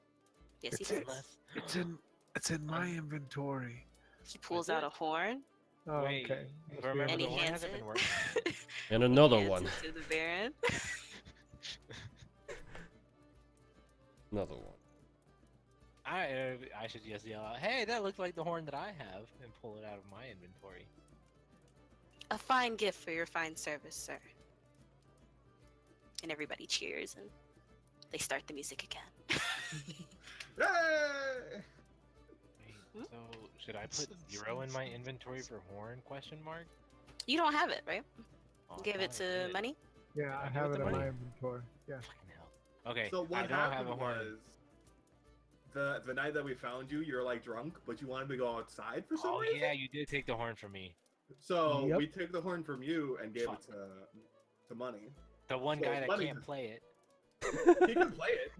Yes, he It's does. it. It's in my inventory. He pulls Is out it? a horn Oh, Wait, okay. Must be remember and the he horn hands hasn't it. been working. and another Hands one. it to the Baron. Another one. I should just yell out, "Hey, that looks like the horn that I have," and pull it out of my inventory. A fine gift for your fine service, sir. And everybody cheers and they start the music again. Yay! Wait, so should I put 0 in my inventory for horn? Question mark. You don't have it, right? Oh, I Give it thought I to did. Money? Yeah, I I do have with it the in my money? inventory. Yeah. Fucking hell. Okay. So what I don't have happened a horn. was the night that we found you, you were like drunk, but you wanted to go outside for some Oh reason. yeah, you did take the horn from me. So Yep. we took the horn from you and gave Fuck. it to Money. The one So guy that Money- can't play it. He can play it.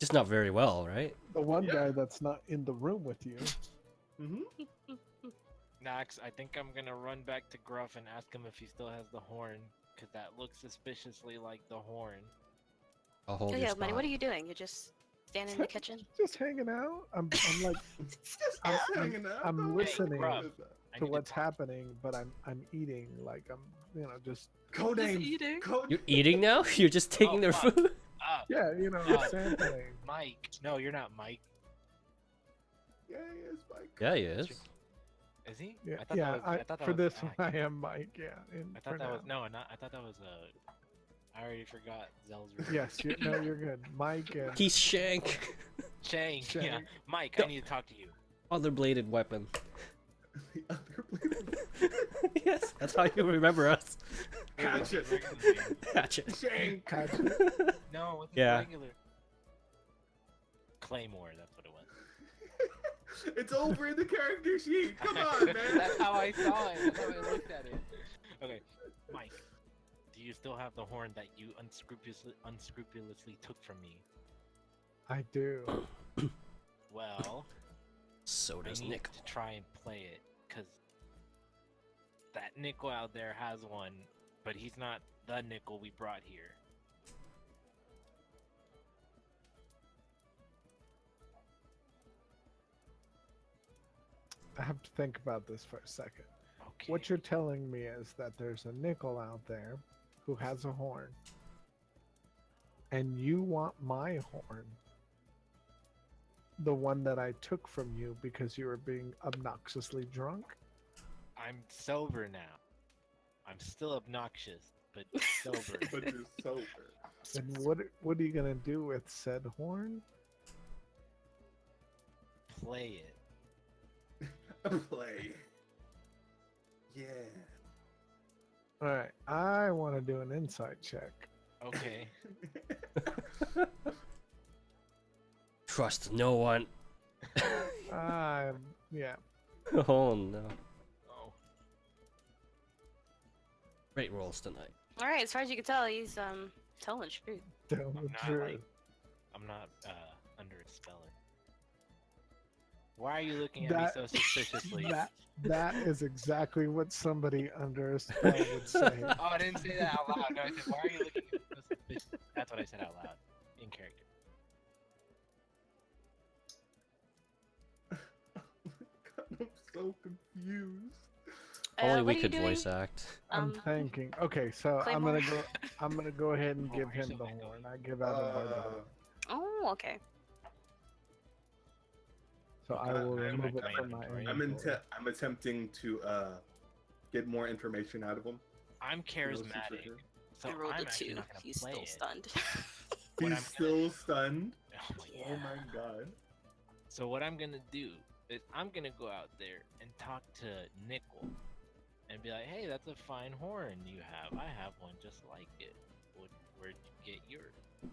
Just not very well, right? The one Yeah. guy that's not in the room with you. Mm-hmm. Nax, I think I'm gonna run back to Gruff and ask him if he still has the horn, cause that looks suspiciously like the horn. I'll hold Oh your yeah, spot. Money, what are you doing? You're just standing in the kitchen? Just hanging out. I'm like Just I'm- hanging out. I'm Don't listening worry about that. I to need what's talk. happening, but I'm eating. Like I'm just Code Just names. eating. Code. You're eating now? You're just taking their fuck. food? yeah, Oh. sampling. Mike. No, you're not Mike. Yeah, he is Mike. Yeah, he is. Is he? Yeah, I thought yeah. that was, I thought that For was this Zach. one, I am Mike. Yeah. I thought that was I thought that was I already forgot Zell's real name. Yes, you're good. Mike and He's Shank. Shang. Yeah. Shang. Mike, No. I need to talk to you. Other bladed weapon. The other blade. Yes, that's how you remember us. Catch it. Hatchet. Shank. Catch No, what's Yeah. regular? Claymore, that's what it was. It's over in the character sheet. Come on, man. That's how I saw it. That's how I looked at it. Okay, Mike, do you still have the horn that you unscrupulously took from me? I do. Well, So I does need Nick. to try and play it, cause that nickel out there has one, but he's not the nickel we brought here. I have to think about this for a second. Okay. What you're telling me is that there's a nickel out there who has a horn, and you want my horn, the one that I took from you because you were being obnoxiously drunk? I'm sober now. I'm still obnoxious, but sober. But you're sober. And what are you gonna do with said horn? Play it. Play. Yeah. All right, I want to do an insight check. Okay. Trust no one. Yeah. Oh no. Oh. Great rolls tonight. Alright, as far as you can tell, he's telling the truth. Tell I'm the not truth. like I'm not under a spell. Why are you looking at That- me so suspiciously? That is exactly what somebody under a spell would say. Oh, I didn't say that out loud. No, I said, why are you looking at me so suspiciously? That's what I said out loud, in character. I'm so confused. Only what we are you could doing? voice act. I'm thinking. Okay, so Claymore? I'm gonna go ahead and Oh, give you're him so the echoey. horn. I give out a barbarian. Oh, okay. So I will I'm- remove it I'm- from my I'm inventory. I'm attempting to get more information out of him. I'm charismatic, so I rolled I'm a actually 2. not gonna He's play still it. stunned. What He's I'm still stunned. Oh my Yeah. Oh my god. So what I'm gonna do is I'm gonna go out there and talk to Nickel and be like, "Hey, that's a fine horn you have. I have one just like it. Where'd you get yours?"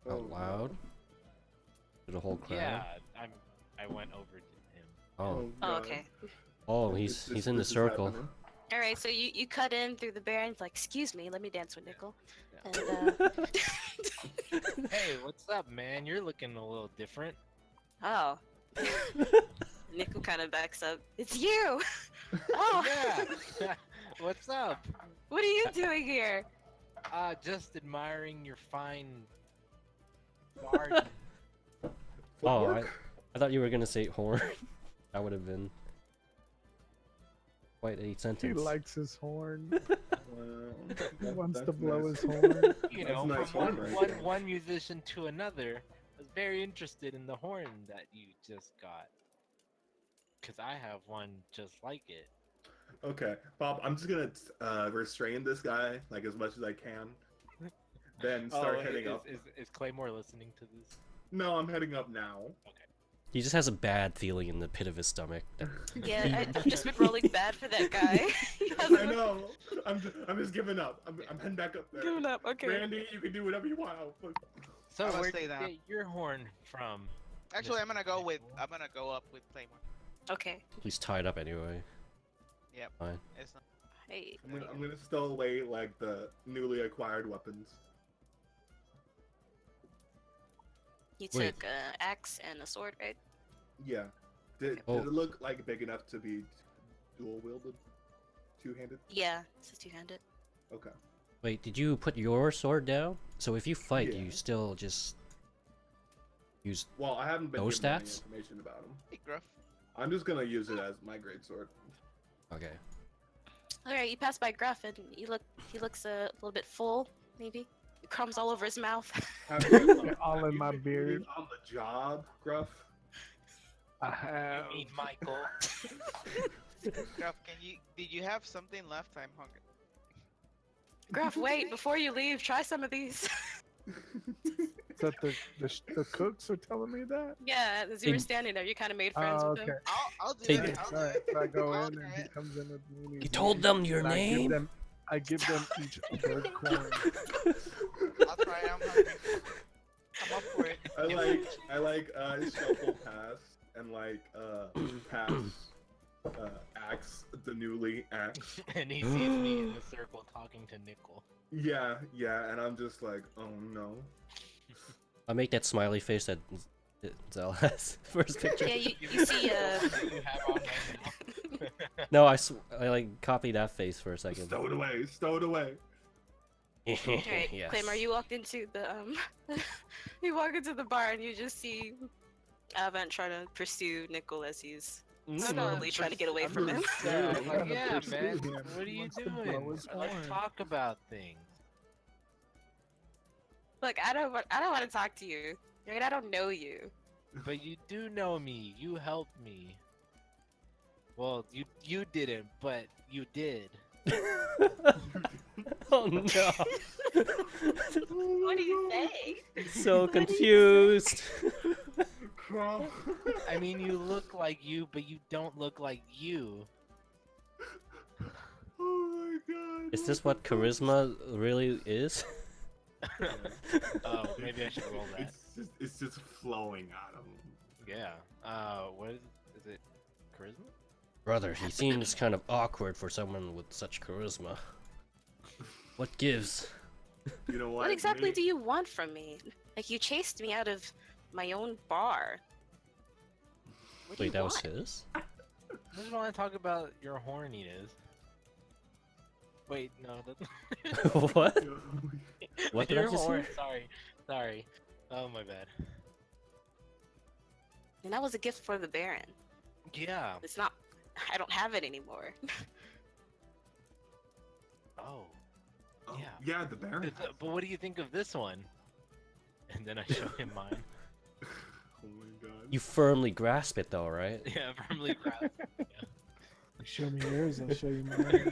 Oh, Out loud. To the whole crowd. Yeah, I went over to him. Oh. Oh, okay. Oh, This- he's in the this is circle. happening. All right, so you cut in through the Baron's like, excuse me, let me dance with Nickel. Yeah. And Hey, what's up, man? You're looking a little different. oh, Nickel kind of backs up. It's you. Oh, Yeah. What's up? what are you doing here? Just admiring your fine garden. Oh, Footwork? I thought you were gonna say horn. That would have been quite a He sentence. likes his horn. He That- wants to that's blow nice. his horn. You That's know, a nice from horn right there. one musician to another. I was very interested in the horn that you just got. Because I have one just like it. Okay, Bob, I'm just gonna restrain this guy like as much as I can. Then start heading up. Is Claymore listening to this? No, I'm heading up now. He just has a bad feeling in the pit of his stomach. Yeah, I've just been rolling bad for that guy. He I hasn't know. I'm just giving up. I'm heading back up there. given up. Okay. Randy, you can do whatever you want. So I'm gonna where did stay you down. get your horn from? Actually, Mr. I'm gonna go Nickel? up with Claymore. Okay. He's tied up anyway. Yep. Fine. It's not. Hey. I'm gonna stow away like the newly acquired weapons. You Wait. took an axe and a sword, right? Yeah. Did Oh. it look like big enough to be dual wielded, two-handed? Yeah, this is two-handed. Okay. Wait, did you put your sword down? So if you fight, Yeah. you still just use. Well, I haven't been Those given any stats? information about him. Hey, Gruff. I'm just gonna use it as my greatsword. Okay. All right, you pass by Gruff and he looks a little bit full, maybe. Crumbs all over his mouth. Have you, They're all have in you my been beard. eating on the job, Gruff? I have. You mean Michael? Gruff, did you have something left? I'm hungry. Gruff, wait, before you leave, try some of these. Is that the cooks are telling me that? Yeah, as you were Did- standing there, you kind of made friends Oh, with okay. them. I'll do They it. did- I'll do Alright, it. so I go I'll in do and he it. comes in with me. and You he's told eating, them your and name? I give them each a bird corn. I'll try it. I'm hungry. I'm up for it. I like shuffle past and like pass axe the newly axe. And he sees me in the circle talking to Nickel. Yeah, and I'm just like, oh no. I make that smiley face that Zell has first picture. Yeah, you see, You have on right now. No, I like copy that face for a second. Stow it away, stow it away. Alright, Yes. Claymore, you walked into the you walk into the bar and you just see Avant trying to pursue Nickel as he's slowly trying to get away from him. Yeah, I'm I'm trying like, to yeah, pursue man. him. What are He you wants to blow doing? his Let's horn. talk about things. Look, I don't want to talk to you. I mean, I don't know you. But you do know me. You helped me. Well, you didn't, but you did. Oh no! What do you say? So confused. Crawl. I mean, you look like you, but you don't look like you. Oh my god. Is this what charisma really is? Oh, maybe I should roll that. It's just flowing out of him. Yeah. What is it? Charisma? Brother, he seems kind of awkward for someone with such charisma. What gives? You know what? What exactly do you want from me? Like, you chased me out of my own bar. What do Wait, you that was want? his? I just want to talk about your horniness. Wait, no. That... What? What did I your just horn. hear? Sorry. Oh, my bad. And that was a gift for the Baron. Yeah. It's not. I don't have it anymore. Oh. Oh, Yeah. yeah, the Baron. But what do you think of this one? And then I show him mine. Oh my god. You firmly grasp it though, right? Yeah, firmly grasped. You show me yours, I'll show you mine.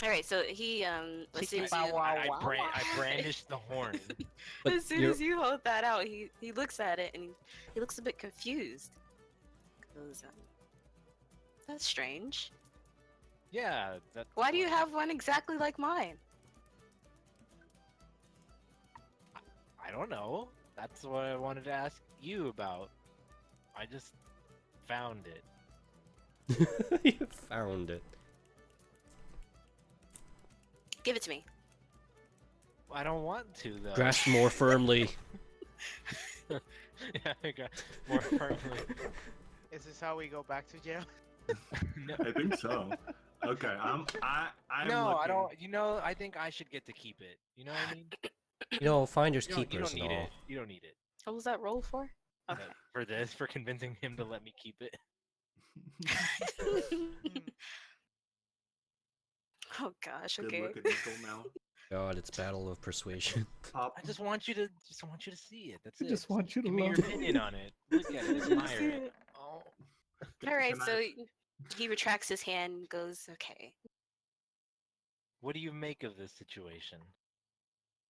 All right, so he as soon as I, you, I brandish the horn. But as soon you're- as you hold that out, he looks at it and he looks a bit confused. Goes, that's strange. Yeah. That's Why do you have one exactly like mine? I don't know. That's what I wanted to ask you about. I just found it. You found it. Give it to me. I don't want to though. Grasp more firmly. Yeah, I got more firmly. Is this how we go back to jail? No, I think so. Okay, I'm no, I looking. don't. You know, I think I should get to keep it. You know what I mean? You know, finders You don't keepers and need all. it. You don't need it. What was that roll for? Okay. For this, for convincing him to let me keep it. Oh gosh. Good Okay. look at Nickel now. God, it's battle of persuasion. Pop. I just want you to see it. That's I it. just want you to give me your love it. opinion on it. Look at it, admire it. Oh, All right. Can I- So he retracts his hand and goes, "Okay." what do you make of this situation?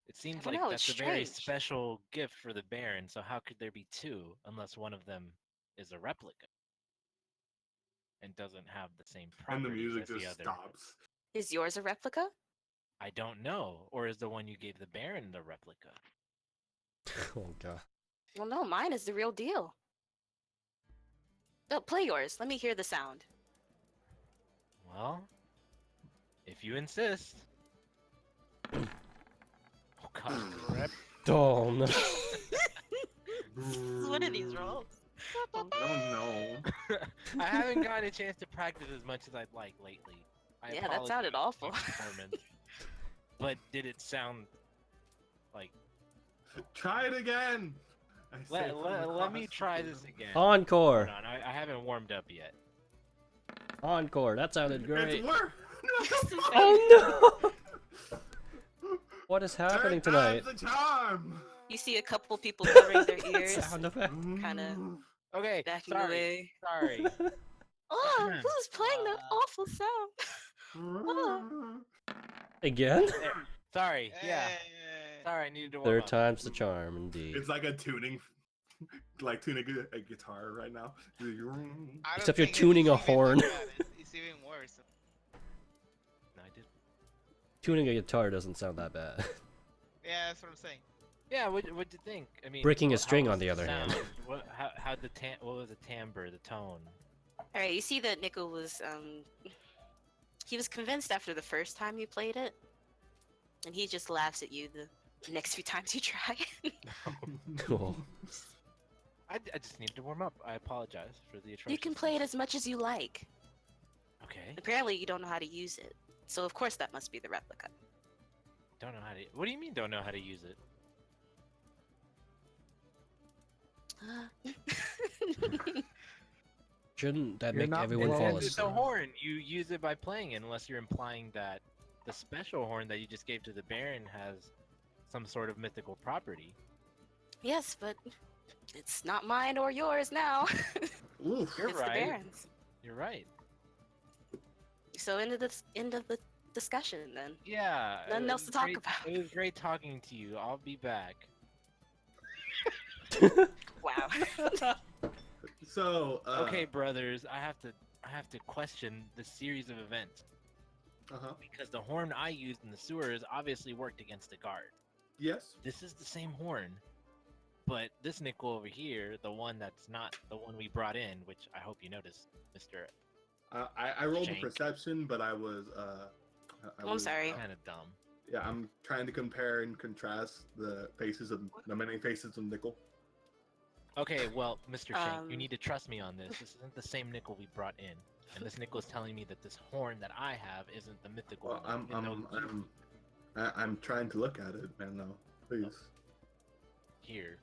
It seems don't like know, that's a it's very strange. special gift for the Baron. So how could there be two unless one of them is a replica and doesn't have the same And the properties music as the just other? stops. Is yours a replica? I don't know. Or is the one you gave the Baron the replica? Oh god. Well, no, mine is the real deal. Oh, play yours. Let me hear the sound. Well, if you insist. Oh god, crap. Oh no. What are these rolls? I don't know. I haven't gotten a chance to practice as much as I'd like lately. I Yeah, that sounded apologize for awful. my performance. But did it sound like... Try it again. I say Let from me across try the this room. again. Encore. Hold on, I haven't warmed up yet. Encore. That sounded great. It's work. Oh no! What is happening Third tonight? time's the charm. You see a couple people covering their ears, Sound effect. Kinda. Okay, backing sorry. away. Sorry. Oh, who's playing that awful sound? Oh. Again? There. Sorry, yeah. Hey. Sorry, I needed to warm Third up. time's the charm, indeed. It's like a tuning, like tuning a guitar right now. I don't Except you're think it's tuning a even that horn. bad. It's even worse. No, I did. Tuning a guitar doesn't sound that bad. Yeah, that's what I'm saying. Yeah, what'd you think? I mean, Breaking a how string, was on the other hand. sound? What was the timbre, the tone? All right, you see that Nickel was he was convinced after the first time you played it, and he just laughs at you the next few times you try. Cool. I just needed to warm up. I apologize for the atrocious. You can play it as much as you like. Okay. Apparently, you don't know how to use it, so of course that must be the replica. Don't know how to. What do you mean? Don't know how to use it? Shouldn't that You're make not everyone blowing fall it. It's a asleep? horn. You use it by playing it, unless you're implying that the special horn that you just gave to the Baron has some sort of mythical property. Yes, but it's not mine or yours now. Oof. You're it's the right. Baron's. You're right. So end of the discussion then. Yeah. Nothing it else was to talk great- about. It was great talking to you. I'll be back. Wow. So. Okay, brothers. I have to question the series of events Uh-huh. because the horn I used in the sewers obviously worked against the guard. Yes. This is the same horn, but this nickel over here, the one that's not the one we brought in, which I hope you noticed, Mister. I rolled a Shank. perception, but I was I'm sorry. Kind of dumb. Yeah, I'm trying to compare and contrast the many faces of Nickel. Okay, well, Mr. Shank, you Um, need to trust me on this. This isn't the same nickel we brought in, and this nickel is telling me that this horn that I have isn't the mythical Well, one. even though I'm trying to look at it, man. No, please. here,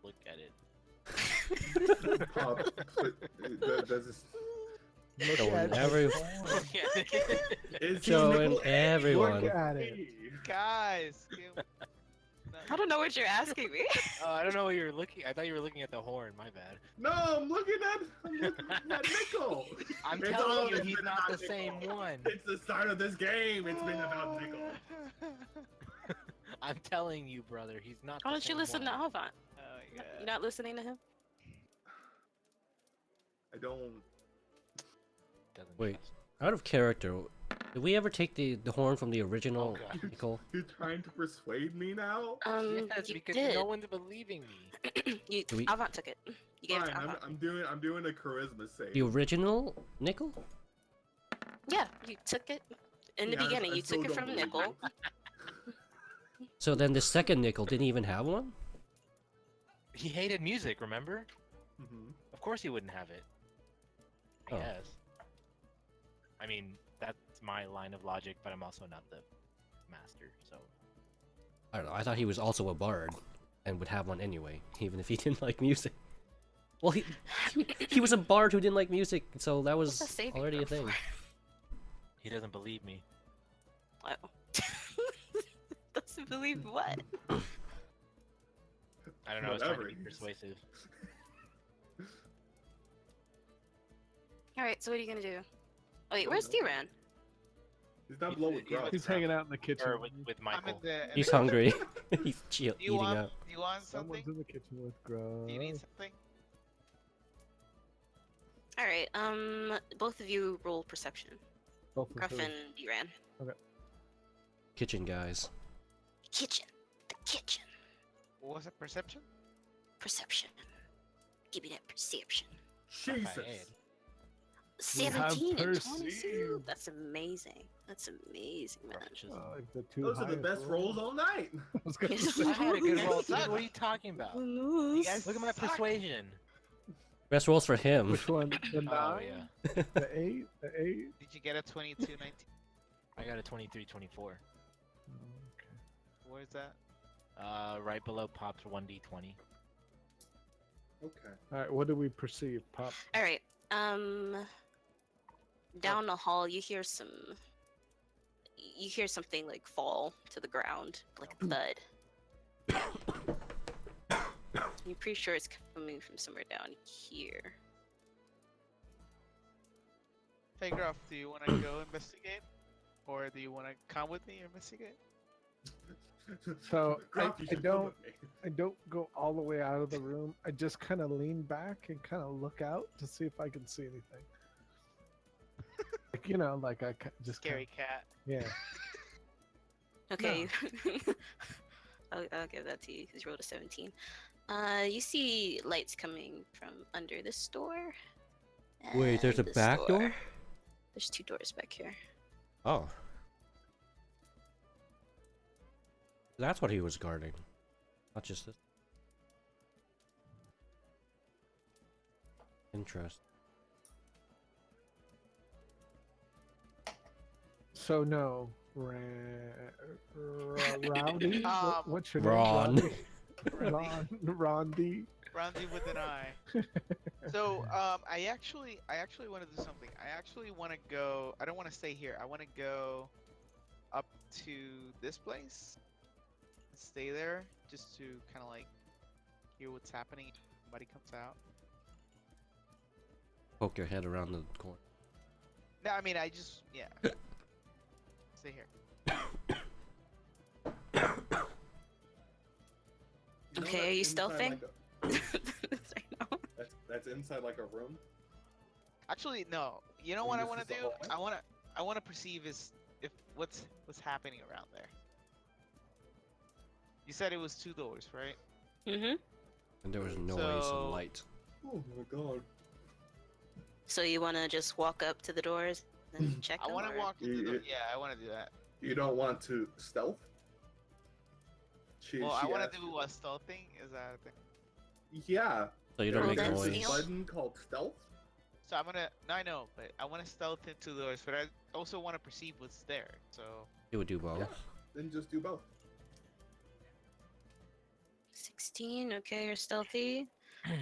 look at it. Pop, does this, Look Showing at every- this horn. Look at it. is Showing Nickel everyone. Look at it. Guys. I don't know what you're asking me. Oh, I don't know what you were looking. I thought you were looking at the horn. My bad. No, I'm looking at Nickel. I'm It's telling you, always he's been not about the same Nickel. one. It's the start of this game. It's been about Nickel. I'm telling you, brother, he's not. Why the don't you same listen to one. Avant? Oh my god. You're not listening to him? I don't. Doesn't Wait. trust. Out of character, did we ever take the horn from the original Oh, God. Nickel? You're trying to persuade me now? Yes, You because did. no one's believing me. You, Do we- Avant took it. You gave it Fine, to I'm doing a charisma save. The original nickel? Yeah, you took it in the Yeah, I beginning. You still took it don't from believe Nickel. you. So then the second nickel didn't even have one? He hated music, remember? Mhm. Of course he wouldn't have it. I Oh. guess. I mean, that's my line of logic, but I'm also not the master, so. I don't know, I thought he was also a bard and would have one anyway, even if he didn't like music. Well, he was a bard who didn't like music, so that What's was that saving already a throw thing. for? He doesn't believe me. Oh. Doesn't believe what? I don't know, I was trying to Whatever be he is. persuasive. Alright, so what are you gonna do? Oh wait, Don't where's know. D-Ran? He's not blowing he's grub. He's hanging out in the kitchen. Or with I'm in Michael. the. He's hungry. He's Do you eating want? up. Do you want something? Someone's in the kitchen with grub. Do you need something? Alright, both of you roll perception. Both of Gruff who? and D-Ran. Kitchen guys. Kitchen. The kitchen. What was it? Perception? Perception. Give me that perception. Jesus. You have 17 and 22? perceived. That's amazing. That's amazing, man. Just- Like the two Those are the highest best rolls all night. I was gonna Yes. say. I had a good roll too. Suck. What are you talking about? You guys Look at my suck. persuasion. Best rolls for him. Which one? The 9? Oh yeah. The 8? The 8? Did you get a 22, 19? I got a 23, 24. Okay. Where's that? Right below Pop's 1d20. Okay. Alright, what do we perceive? Pop. Alright, down the hall you hear something like fall to the ground, like a thud. You're pretty sure it's coming from somewhere down here. Hey Gruff, do you want to go investigate? Or do you want to come with me and investigate? So Gruff, you I should come don't with me. I don't go all the way out of the room. I just kind of lean back and kind of look out to see if I can see anything. Like, you know, like I just Scary cat. Yeah. Okay. I'll give that to you because you rolled a 17. You see lights coming from under this door. Wait, there's a and this back door? There's 2 doors back here. Oh. That's what he was guarding. Not just this. Interest. So no, Rowdy. What's your Ron. name? Ron. Rondi. Roundy with an eye. So, I actually want to do something. I actually want to go. I don't want to stay here. I want to go up to this place. Stay there just to kind of like hear what's happening. If somebody comes out. Poke your head around the corner. No, I mean I just stay here. You know Okay, that's are you inside stealthing? like Sorry, no. that's inside like a room. Actually, no. You know And what I this want is to the do? hallway? I want to perceive is if what's happening around there. You said it was 2 doors, right? Mm-hmm. And there was noise So- and light. Oh my god. So you want to just walk up to the doors and check I them? want to or- walk into the. Yeah. Yeah, I want to do that. You don't want to stealth? Well, I want asked to do a stealth thing. Is that a thing? you. Yeah. So you don't Well, make then noise. steal. Button called stealth. So I'm gonna. No, I know, but I want to stealth into the doors, but I also want to perceive what's there. So You would do both. Yeah. Then just do both. 16, okay, you're stealthy.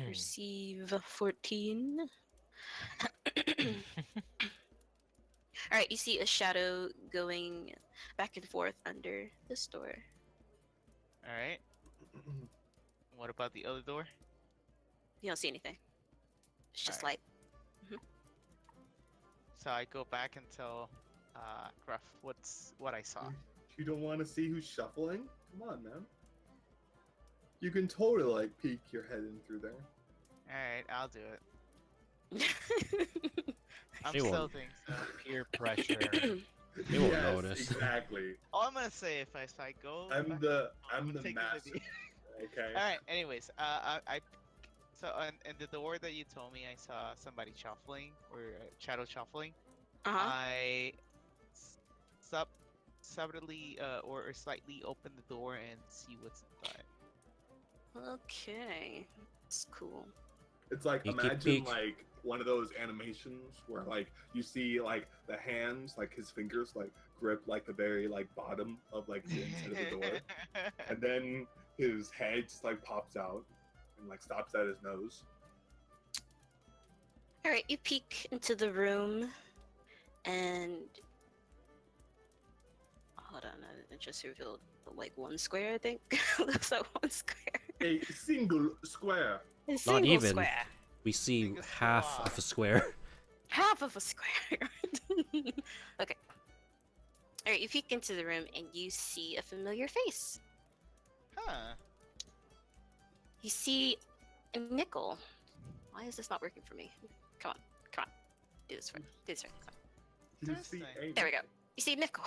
Receive 14. Alright, you see a shadow going back and forth under this door. all right. What about the other door? You don't see anything. It's just Alright. light. So I go back and tell Gruff what I saw. You don't want to see who's shuffling? Come on, man. You can totally like peek your head in through there. All right, I'll do it. I'm They won't. stealthing. So. Peer pressure. They won't Yes, notice. Exactly. All I'm gonna say if I go. I'm back- the I'm I'm the taking master. lead. Okay. All right. Anyways, So in the door that you told me, I saw somebody shuffling or shadow shuffling. Uh-huh. I sub subtly or slightly open the door and see what's inside. Okay. That's cool. It's like Peeky imagine peek. like one of those animations where like you see like the hands, like his fingers like grip like the very like bottom of like the inside of the door, and then his head just like pops out and like stops at his nose. Alright, you peek into the room and hold on, I just revealed like one square, I think. Looks like one square. A single square. A single even. square. We see Biggest half squad. of a square. Half of a square. Okay. Alright, you peek into the room and you see a familiar face. Huh. You see a nickel. Why is this not working for me? Come on, come on. Do this right. Do this right. Come on. You see Interesting. a There we go. You see Nickel.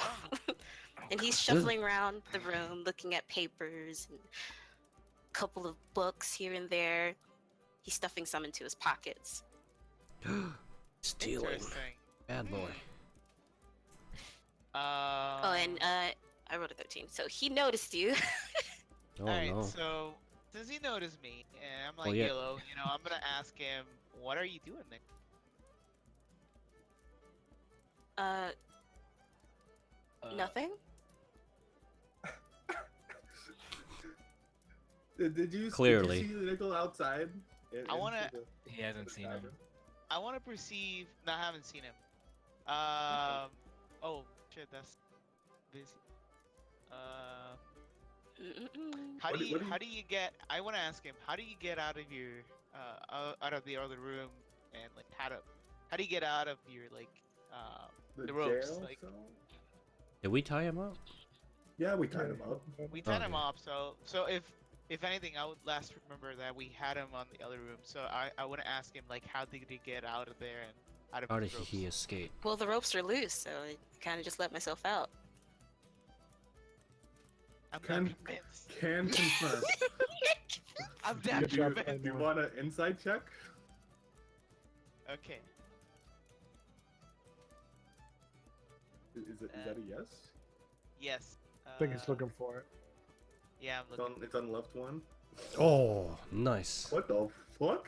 And he's shuffling around the room, looking at papers and a couple of books here and there. He's stuffing some into his pockets. Stealing. Interesting. Bad boy. Oh, and I rolled a 13, so he noticed you. Oh Alright, no. so since he noticed me and I'm like Oh, yeah. yellow, I'm gonna ask him, what are you doing, Nick? Nothing. Did you Clearly. Did you see the nickel outside? I wanna- into the- He hasn't the seen him. tavern? I want to perceive. No, I haven't seen him. Oh shit, that's busy. How What do do- you what do you- how do you get? I want to ask him. How do you get out of your out of the other room and like how do you get out of your like the ropes, jail like- cell? Did we tie him up? Yeah, we tied him up. we tied him Okay. up. So if anything, I would last remember that we had him on the other room. So I want to ask him like how did he get out of there and out of How the did ropes? he escape? Well, the ropes are loose, so I kind of just let myself out. I'm Can- not convinced. Can confirm. I'm do, not Good job, convinced. do you want an insight check? Okay. Is that a yes? Yes. I think he's looking for it. Yeah, I'm It's looking. on, it's on left one. Oh, nice. What the fuck?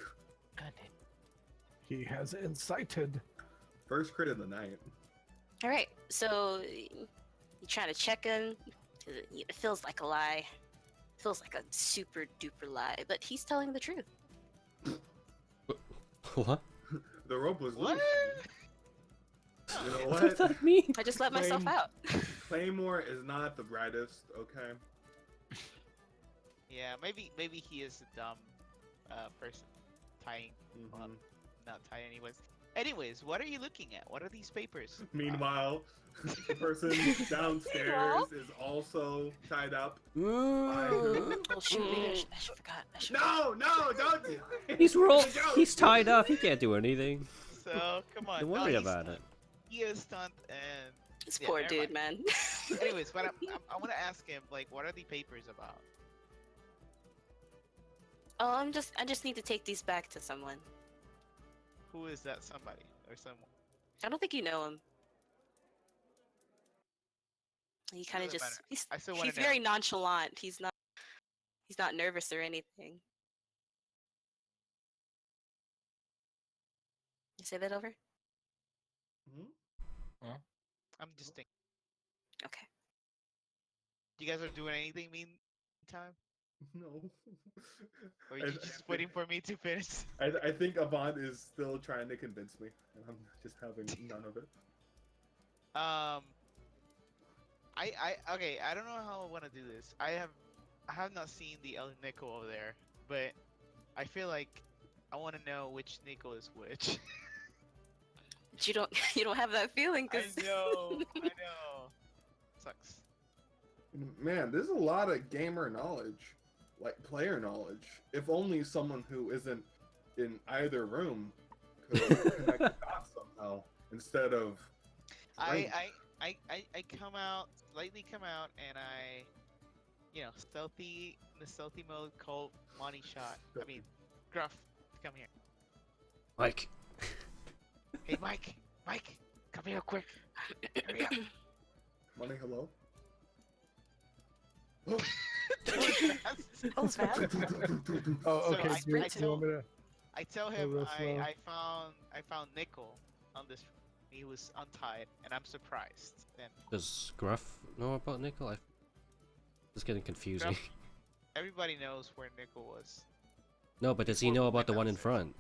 God damn. He has incited. First crit of the night. All right, so you trying to check him? 'Cause it feels like a lie. Feels like a super duper lie, but he's telling the truth. What? The rope was What? loose. You know What what? does that mean? I just let myself Flame. out. Claymore is not the brightest, okay? Yeah, maybe he is a dumb person tying. Mhm. Not tying anyways. Anyways, what are you looking at? What are these papers? Meanwhile, the person downstairs Meanwhile? is also tied up. Mm. Oh shoot, maybe I should forgot. I should No, don't do it. He's roll. It's a joke. He's tied up. He can't do anything. So come on. Don't no, worry he's about stunned. it. He is stunned and. This Yeah, poor never dude, mind. man. Anyways, but I want to ask him like, what are the papers about? Oh, I just need to take these back to someone. Who is that somebody or someone? I don't think you know him. He kind of Doesn't just matter. I still wanna he's know. very nonchalant. He's not nervous or anything. You say that over? Mhm. I'm just thinking. Okay. You guys are doing anything meantime, No. or are you just waiting for me to finish? I think Avant is still trying to convince me, and I'm just having none of it. Okay. I don't know how I want to do this. I have not seen the El Nickel over there, but I feel like I want to know which nickel is which. But you don't have that feeling I because know. I know. Sucks. Man, there's a lot of gamer knowledge, like player knowledge. If only someone who isn't in either room could connect the dots somehow instead of. Frank. I slightly come out, and I, stealthy in the stealthy mode called money shot. I mean, gruff come here. Mike. Hey, Mike. Mike, come here quick. Hurry up. Money, hello? That was fast. Oh, So okay. I- do you, I do you want me to? I tell Go him real slow. I found Nickel on this. He was untied, and I'm surprised. Then Does Gruff know about Nickel? It's getting confusing. Gruff- everybody knows where Nickel was. No, but does he Before know we about went the one in downstairs. front?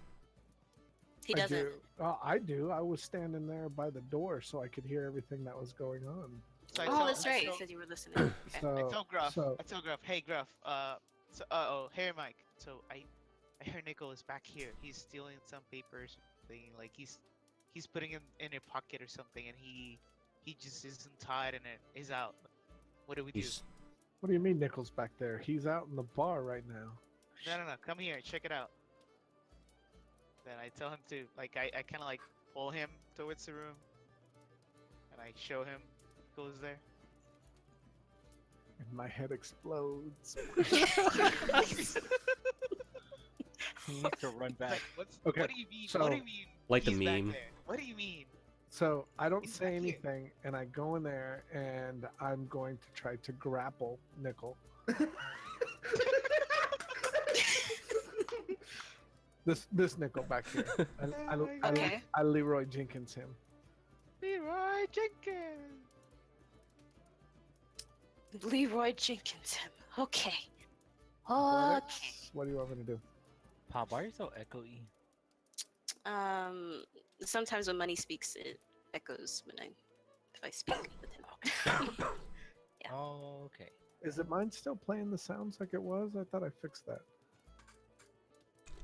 He I doesn't. do. I do. I was standing there by the door so I could hear everything that was going on. So I Oh, tell, that's I right. tell- You said you were listening. Okay. I So, tell Gruff. so I tell Gruff. Hey, Gruff. Hey, Mike. So I hear Nickel is back here. He's stealing some papers. Thing like he's putting him in a pocket or something, and he just isn't tied and it is out. What do we do? He's what do you mean Nichols back there? He's out in the bar right now. No. Come here. Check it out. Then I tell him to like I kind of like pull him towards the room, and I show him goes there. And my head explodes. He needs to run It's back. like, Okay, what do you mean? so- What do you mean? Like the he's back meme. there? What do you mean? So I don't He's say back here. anything, and I go in there, and I'm going to try to grapple Nickel. This Nickel back here. Okay. I Leroy Jenkins him. Leroy Jenkins. Leroy Jenkins. Okay. Okay. Athletics? What do you want me to do? Pop, why are you so echoey? Sometimes when money speaks, it echoes if I speak with him. Yeah. Oh, okay. Is it mine still playing the sounds like it was? I thought I fixed that.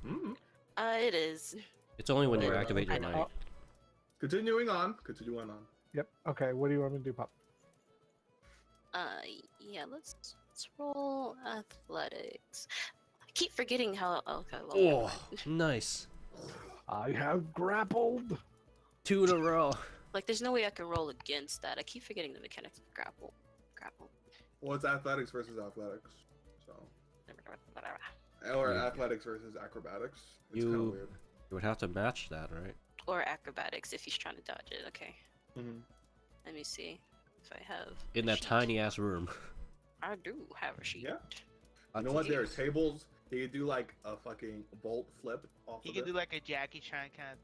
Mm. It is. It's only when you Alright, activate your I know. mic. Continuing on. Continuing on. Yep. Okay. What do you want me to do, Pop? Yeah. Let's roll athletics. I keep forgetting how. Okay. Well, Oh, never mind. nice. I have grappled. 2 in a row. Like, there's no way I can roll against that. I keep forgetting the mechanics of grapple. Well, it's athletics versus athletics. So, Whatever. or Yeah. athletics versus acrobatics. It's You- kind of weird. You would have to match that, right? Or acrobatics if he's trying to dodge it. Okay. Mm-hmm. Let me see if I have. In a that sheet. tiny ass room. I do have a sheet. Yeah. You know what? There are tables. He could do like a fucking bolt flip off He of can it. do like a Jackie Chan kind of.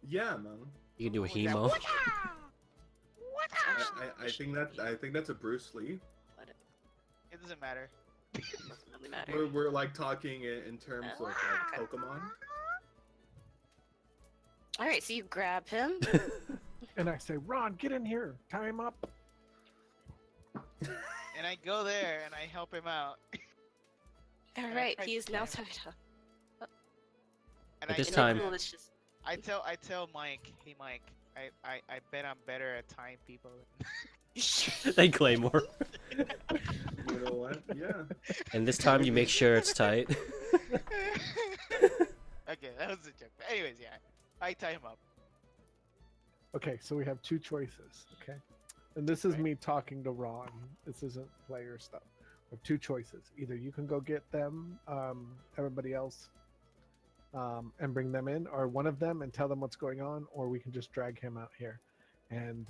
Yeah, man. You can do a What was that? hemo. I think that's a Bruce Lee. It doesn't matter. Doesn't really matter. We're like talking in terms of like Pokemon. All right, so you grab him. And I say, Ron, get in here. Tie him up. And I go there and I help him out. All I right, tried he to is now slam. tied up. And At I this tell time- him- Let's just. I tell Mike, hey Mike, I bet I'm better at tying people. They Claymore. You know what? Yeah. And this time you make sure it's tight. Okay, that was a joke. But anyways, yeah, I tie him up. Okay, so we have two choices. Okay. And this is Right. me talking to Ron. This isn't player stuff. We have two choices. Either you can go get them, everybody else, and bring them in, or one of them and tell them what's going on, or we can just drag him out here and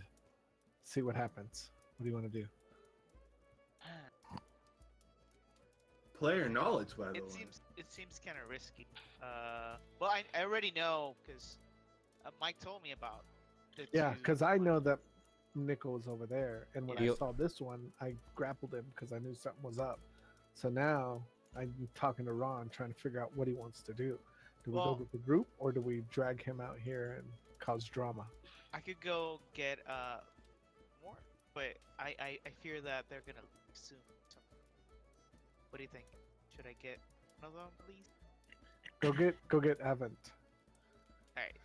see what happens. What do you want to do? Player knowledge, by the way. It seems kind of risky. Well, I already know because Mike told me about. The Yeah, two- because I know that Nickel was over there, and when Yeah. I saw this one, I grappled him because I knew something was up. So now I'm talking to Ron, trying to figure out what he wants to do. Do we Well- go with the group, or do we drag him out here and cause drama? I could go get more, but I fear that they're gonna leave soon. So, what do you think? Should I get one of them, please? Go get Event. All right.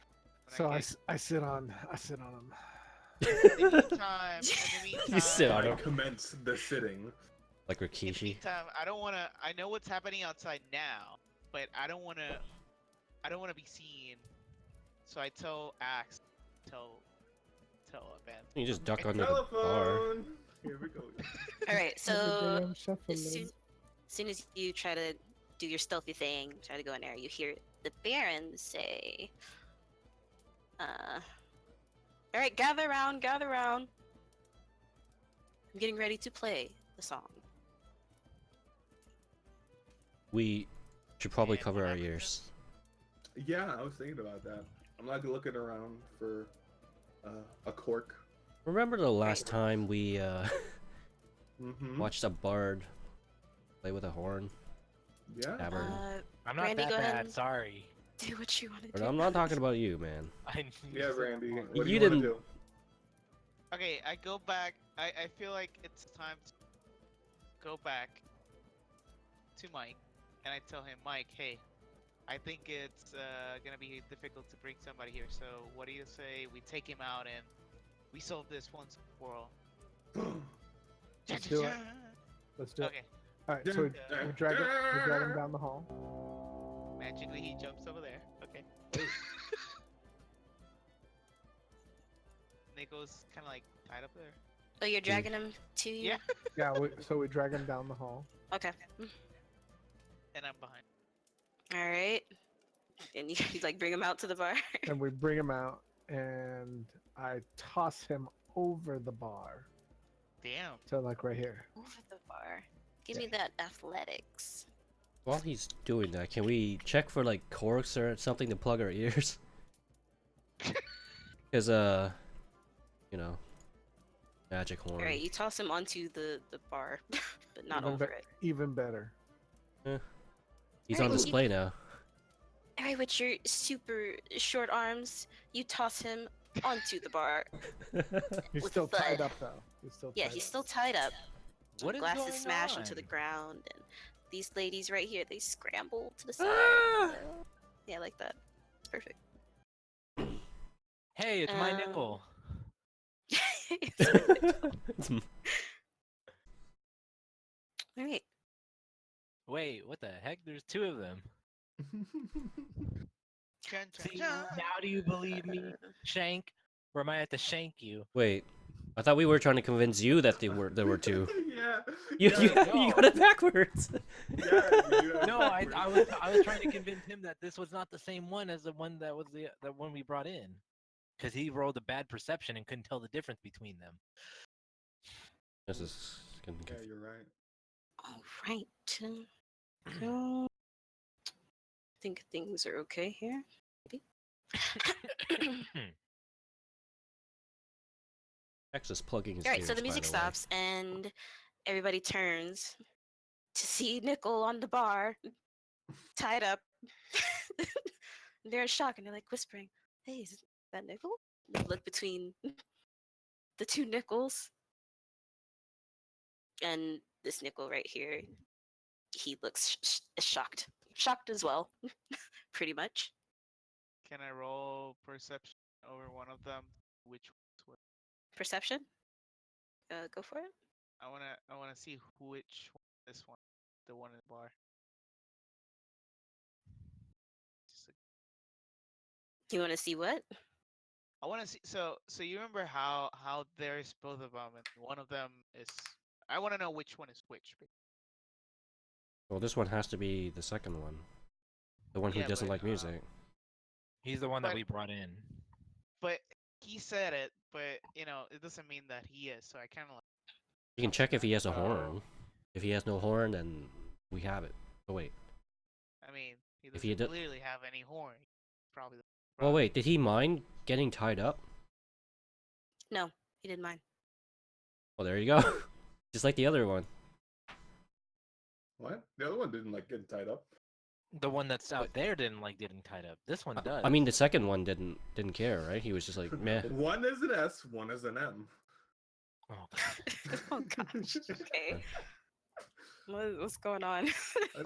So I sit on him. In the meantime, You sit on I him. commence the sitting. Like In the Rikishi. meantime, I don't wanna. I know what's happening outside now, but I don't wanna be seen. So I tell Axe, tell Ben. You just duck under the bar. Telephone. Here we go. All right, so Every day I'm as shuffling. soon as you try to do your stealthy thing, try to go in there. You hear the Baron say, "All right, gather round, gather round. I'm getting ready to play the song." We should probably And cover what our happens ears. Yeah, I was thinking about that. I'm like looking around for a cork. Remember the last Right. time we Mm-hmm. watched a bard play with a horn? Yeah. Tavern. I'm not Randy, that go ahead bad. and- Sorry. do what you want to But do. I'm not talking about you, man. I Yeah, Randy. What do You you want to didn't- do? Okay, I go back. I feel like it's time to go back to Mike, and I tell him, Mike, hey, I think it's gonna be difficult to bring somebody here. So what do you say we take him out and we solve this once and for all? Let's do it. Let's do it. Okay, All right, so we drag him down the hall. magically he jumps over there. Okay. Nico's kind of like tied up there. Oh, you're dragging him to you? Yeah. Yeah, so we drag him down the hall. Okay. And I'm behind. All right. And you like bring him out to the bar. And we bring him out, and I toss him over the bar Damn. to like right here. Over the bar. Give me that athletics. While he's doing that, can we check for like corks or something to plug our ears? Because you know, magic horn. All right, you toss him onto the bar, but not Even over be- it. Even better. He's Alright, on you- display now. All right, with your super short arms, you toss him onto the bar. He's With still the- tied up though. He's still Yeah, tied he's up. still tied up. What is Glasses going smash into the on? ground, and these ladies right here, they scramble to the side. Ah! Yeah, like that. It's perfect. Hey, it's my Um, nickel. All right. Wait, what the heck? There's two of them. Chun, chun, See, chun. now do you believe me, Shank? Or am I at to shank you? Wait, I thought we were trying to convince you that there were two. Yeah. You yeah, you got it backwards. yeah, you No, I was trying to convince him that this was not the same one as the one that was the one we brought in, because he rolled a bad perception and couldn't tell the difference between them. This is getting Yeah, you're right. All right. So, I think things are okay here. Maybe. X is plugging his All right, ears. so the by music way. stops and everybody turns to see Nickel on the bar, tied up. They're in shock and they're like whispering, "Hey, is that Nickel?" They look between the two Nickels, and this Nickel right here, he looks shocked as well, pretty much. Can I roll perception over one of them? Which one's what? Perception. Go for it. I wanna see which one. This one, the one in the bar. Just like, You want to see what? I wanna see. So you remember how there's both of them, and one of them is. I wanna know which one is which. Well, this one has to be the second one. The one who Yeah, doesn't but, like music. He's the one that But- we brought in. But he said it. But it doesn't mean that he is. So I kind of like. You can check if he has a Oh. horn. If he has no horn, then we have it. Oh wait. I mean, he If doesn't he do- clearly have any horn. Probably. Well, wait. Did he mind getting tied up? No, he didn't mind. Well, there you go. Just like the other one. What? The other one didn't like getting tied up. The one that's out there didn't like getting tied up. This one does. I mean, the second one didn't care, right? He was just like, meh. One is an S, one is an M. Oh, God. Oh gosh. Okay. What's going on?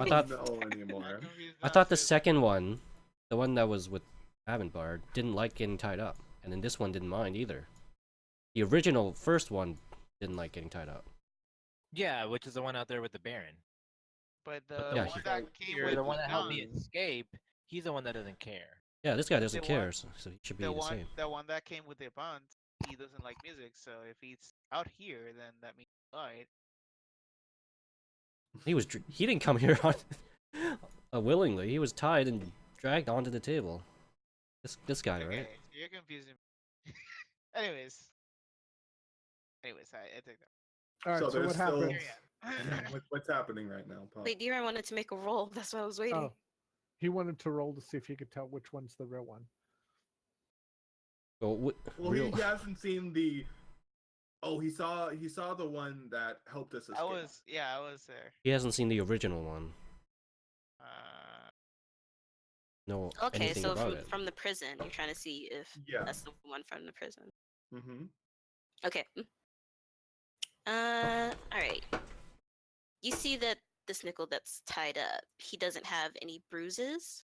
I thought- don't know I'm anymore. confused I now, thought the too. second one, the one that was with Avantbard, didn't like getting tied up, and then this one didn't mind either. The original first one didn't like getting tied up. Yeah, which is the one out there with the Baron. But But the Yeah, one he- that came You're with the one that helped me guns, escape. He's the one that doesn't care. Yeah, this guy doesn't The care, one- so he should be the the one same. that came with the bond, he doesn't like music. So if he's out here, then that means he lied. He didn't come here on Willingly, he was tied and dragged onto the table. This guy, Okay, right? so you're confusing me. anyways, I take that. All right. So So there's what still- happened? What's happening right now, Pop? Wait, Deeren wanted to make a roll. That's why I was waiting. Oh, he wanted to roll to see if he could tell which one's the real one. Well, Well, he hasn't seen the. Oh, he saw the one that helped us escape. I was there. he hasn't seen the original one. No, Okay, anything so about it. from the prison, you're trying to see if Yeah. that's the one from the prison. Mm-hmm. Okay. All right. You see that this nickel that's tied up, he doesn't have any bruises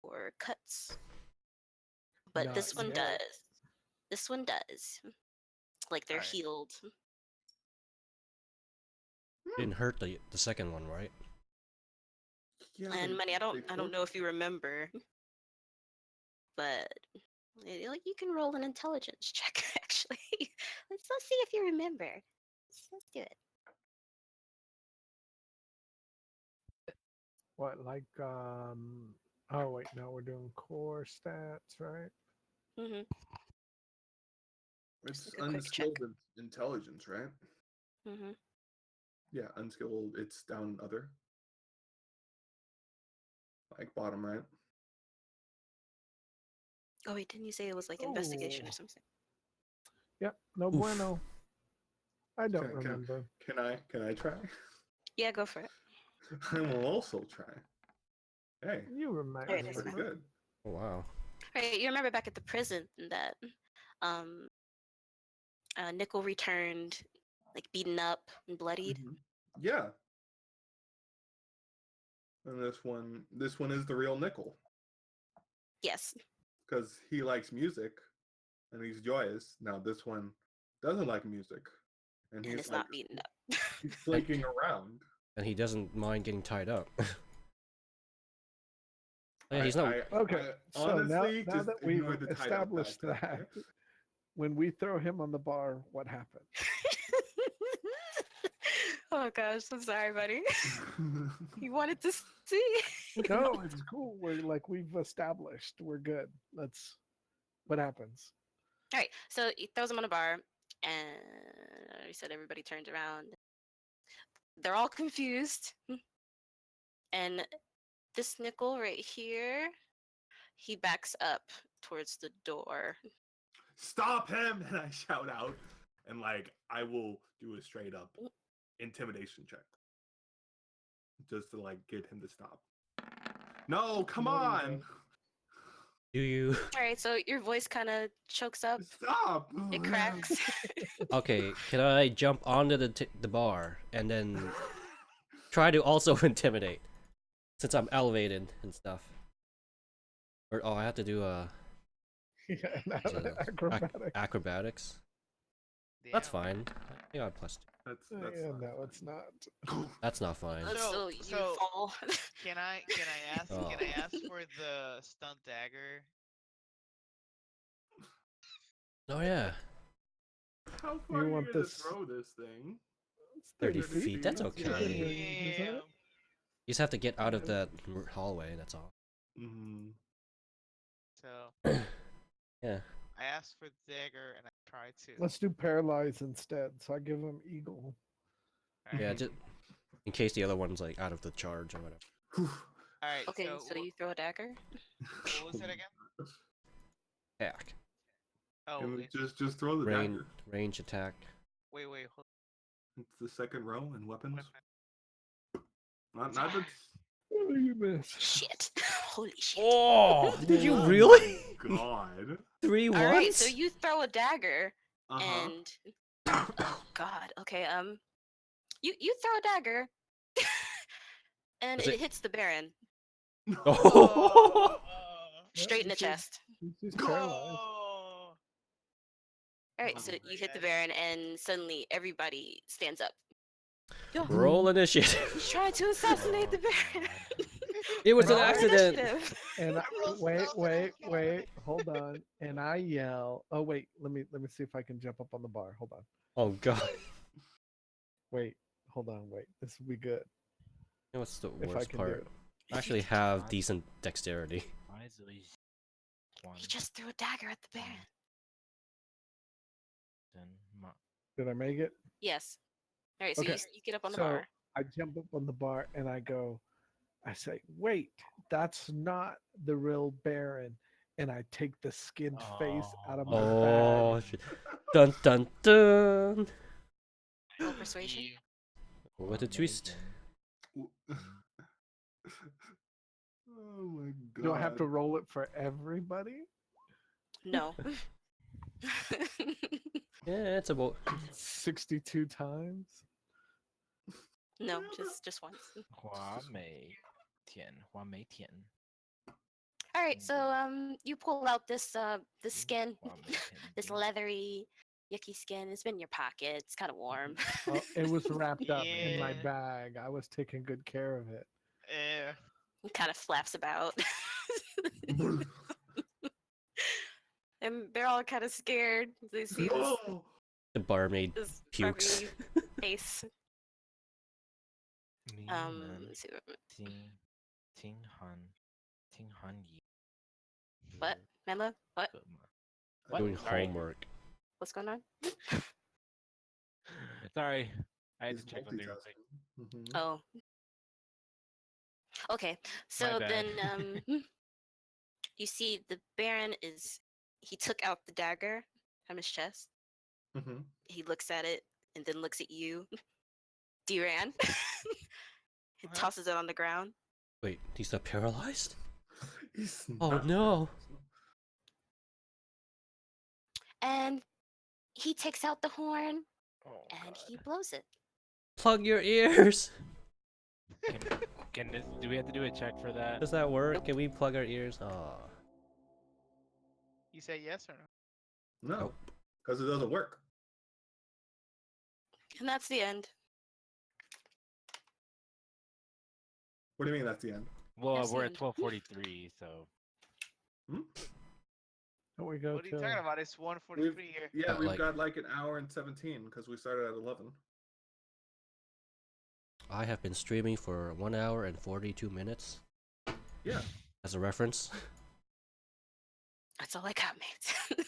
or cuts, but Not this one yet. does. This one does. Like they're Alright. healed. Didn't hurt the second one, right? Yeah, And money, I don't tortured know if you remember, but like you can roll an intelligence check actually. let's see if you remember. Let's do it. What, like, oh, wait, no, we're doing core stats, right? Mm-hmm. It's Just like a quick check. unskilled intelligence, right? Mm-hmm. Yeah, unskilled. It's down other. Like bottom right. Oh wait, didn't you say it was like investigation Oh. or something? Yep, no Oof. bueno. I don't Can- remember. Can I try? Yeah, go for it. I will also try. Hey, You remember. Alright, that's nice pretty one. good. Oh wow. Right, you remember back at the prison that Nickel returned like beaten up and bloodied. Mhm. Yeah. And this one is the real Nickel Yes. because he likes music and he's joyous. Now this one doesn't like music and And he's it's like not beaten up. he's flaking around. And he doesn't mind getting tied up. Yeah, he's not. Okay, so honestly, now just that ignore we've the tied up established fact, that, okay? when we throw him on the bar, what happens? Oh gosh, I'm sorry, buddy. You wanted to see. No, it's cool. We've established. We're good. Let's. What happens? All right, so he throws him on a bar, and he said everybody turned around. They're all confused, and this Nickel right here, he backs up towards the door. Stop him! And I shout out, and like I will do a straight up intimidation check, just to like get him to stop. No, come No, you on! don't. Do you? All right, so your voice kind of chokes up. Stop! It cracks. Okay, can I jump onto the bar and then try to also intimidate, since I'm elevated and stuff? Or I have to do Yeah, is it acrobatic. acrobatics. That's fine. I got +2. That's Yeah, not no, fun. it's not. That's not fine. So you So- fall. Can I ask Oh. can I ask for the stunt dagger? Oh yeah, How far are you want gonna this- throw this thing? It's 30 30 feet. That's feet, yeah. okay. range, isn't it? Damn. You just have to get out of that hallway. That's all. Mm-hmm. So Yeah. I asked for the dagger and I tried to. Let's do paralyze instead. So I give him eagle. Alright. Yeah, just in case the other one's like out of the charge or whatever. Alright, Okay, so, so you throw a dagger. what was it again? Attack. Oh, wait, Just throw the dagger. Range attack. wait, hold It's the second row in weapons. on. Not the. Oh, you missed. Shit! Holy shit! Oh, did you Yeah. really? God. 3 All ones? right, so you throw a dagger, Uh-huh. and oh god, okay, you throw a dagger, and Is it it- hits the Baron Oh. Yep, straight in the this is- chest. He's paralyzed. Oh. All right, Oh so my you hit the God. Baron, and suddenly everybody stands up. Yo, Roll you initiative. tried to assassinate the Baron. It was an Roll accident. Initiative. And I, Roll wait, stealth wait, and wait, hold on. And I yell. Oh wait, let me see if I can jump up on the bar. Hold on. Oh god. Wait, hold on. Wait, this will be good You know what's the if I worst can do part? it. I actually have decent dexterity. Why is it always one? He just threw a dagger at the Baron. Then ma- Did I make it? Yes. All right, so Okay, you get up on the so bar. I jump up on the bar and I say, wait, that's not the real Baron. And I take the skinned face out of my Oh, bag. shit. Dun dun dun! Roll persuasion. You- With a twist. Oh my god. Do I have to roll it for everybody? No. Yeah, it's about. 62 times? No, just once. 花美甜，花美甜， All right, so you pull out this skin, 花美甜 this 丁 leathery, yucky skin. It's been in your pocket. It's kind of warm. Oh, it was wrapped up in my Yeah. bag. I was taking good care of it. Eh, It kind of flaps about. And they're all kind of scared. They see this, Oh, The barmaid this pukes. scruffy face. 你 Let's see 听韩语 what? Menlo? What? 可吗 I'm doing Sorry. homework. What's going on? Sorry, I had he's to check something real quick. multitasking. Mhm. Oh. Okay, so bad. then you see the Baron he took out the dagger from his chest. Mhm. He looks at it and then looks at you, Duran. He Uh-huh. tosses it on the ground. Wait, he's not paralyzed? He's Oh, not no. And he takes out the horn Oh, and God. he blows it. Plug your ears! Can this, do we have to do a check for that? Does that work? Can we plug our ears? Oh. you say yes or no? No, Nope. because it doesn't work. And that's the end. What do you mean that's the end? Well, That's the we're at end. 12:43, so Don't we go What are you to? talking about? It's 1:43 here. Yeah, Got we've like- got like an hour and 17 because we started at 11. I have been streaming for 1 hour and 42 minutes. Yeah, As a reference. That's all I got, mate.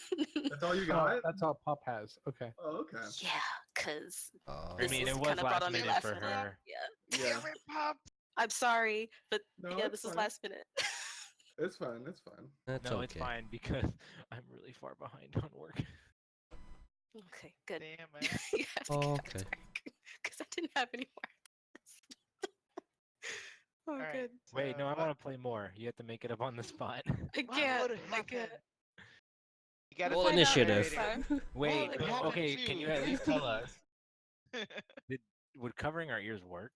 that's all you Oh, got. that's all Pop has. Okay. Oh, okay. Yeah, because Oh. I mean, it was kinda brought last on me minute for minute. her. Yeah. Yeah, Damn it, Pop! I'm sorry, but No, yeah, it's this is fine. last minute. It's fine. It's fine. That's No, okay. it's fine because I'm really far behind on work. Okay, good. Damn, man. You have to Oh, get back okay. to work because I didn't have any more. Oh, Alright, good. Wait, no, I what- want to play more. You have to make it up on the spot. I what can't. would I happen? can't. You gotta Roll find out initiative. later. Fine. Wait, What happened okay, to can you you? at least tell us? Would covering our ears work?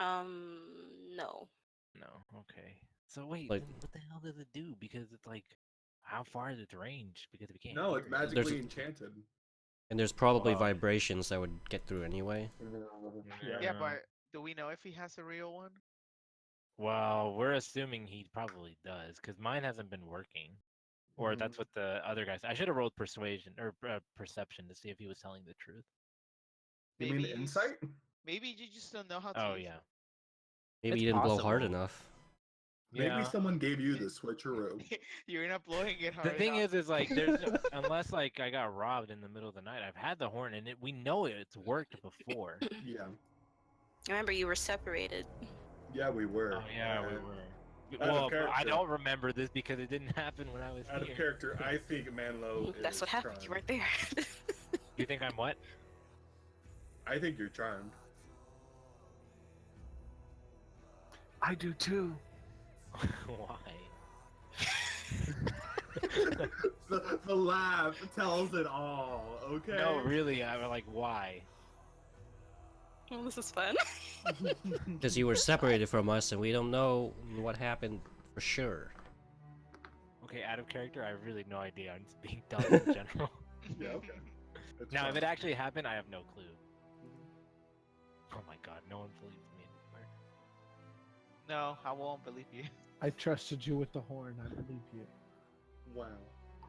No. No. Okay. So wait, Like- then what the hell does it do? Because it's like, how far is its range? Because we can't. No, hear it's it. magically There's- enchanted. And there's probably Wow. vibrations that would get through anyway. Yeah, but do we know if he has a real one? Well, we're assuming he probably does, because mine hasn't been working. Or that's what the other guys. I should have rolled persuasion or perception to see if he was telling the truth. You mean Maybe he's- insight? Maybe you just don't know how to Oh use yeah. Maybe It's you didn't blow hard possible. enough. Maybe Yeah. someone gave you the switcheroo. it. You're not blowing it hard The thing enough. is like there's unless like I got robbed in the middle of the night. I've had the horn and we know it's worked before. Yeah. Remember, you were separated. Yeah, we were. Oh yeah, we And were. Out of Well, I character. don't remember this because it didn't happen when I was Out of here. character, I think Manlo That's is what happened. You charmed. weren't there. You think I'm what? I think you're charmed. I do too. Why? The laugh tells it all, okay? No, really. I'm like, why? Well, this is fun. Because you were separated from us and we don't know what happened for sure. Okay, out of character, I have really no idea. I'm just being dumb in general. Yeah, okay. It's Now, if fine. it actually happened, I have no clue. Oh my god, no one believes me anymore. No, I won't believe you. I trusted you with the horn. I believe you. Wow.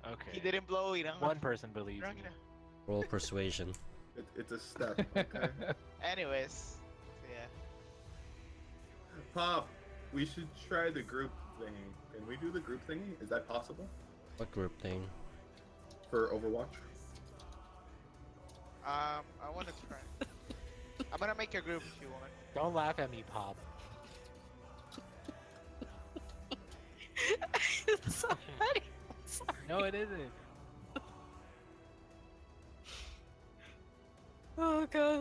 Okay. He didn't blow it. Huh? One person believes Drunk me. enough. Roll persuasion. It's a step, okay? Anyways, so yeah. Pop, we should try the group thingy. Can we do the group thingy? Is that possible What group thing? for Overwatch? I want to try. I'm gonna make a group if you want. Don't laugh at me, Pop. It's so funny. No, it isn't. Oh gosh.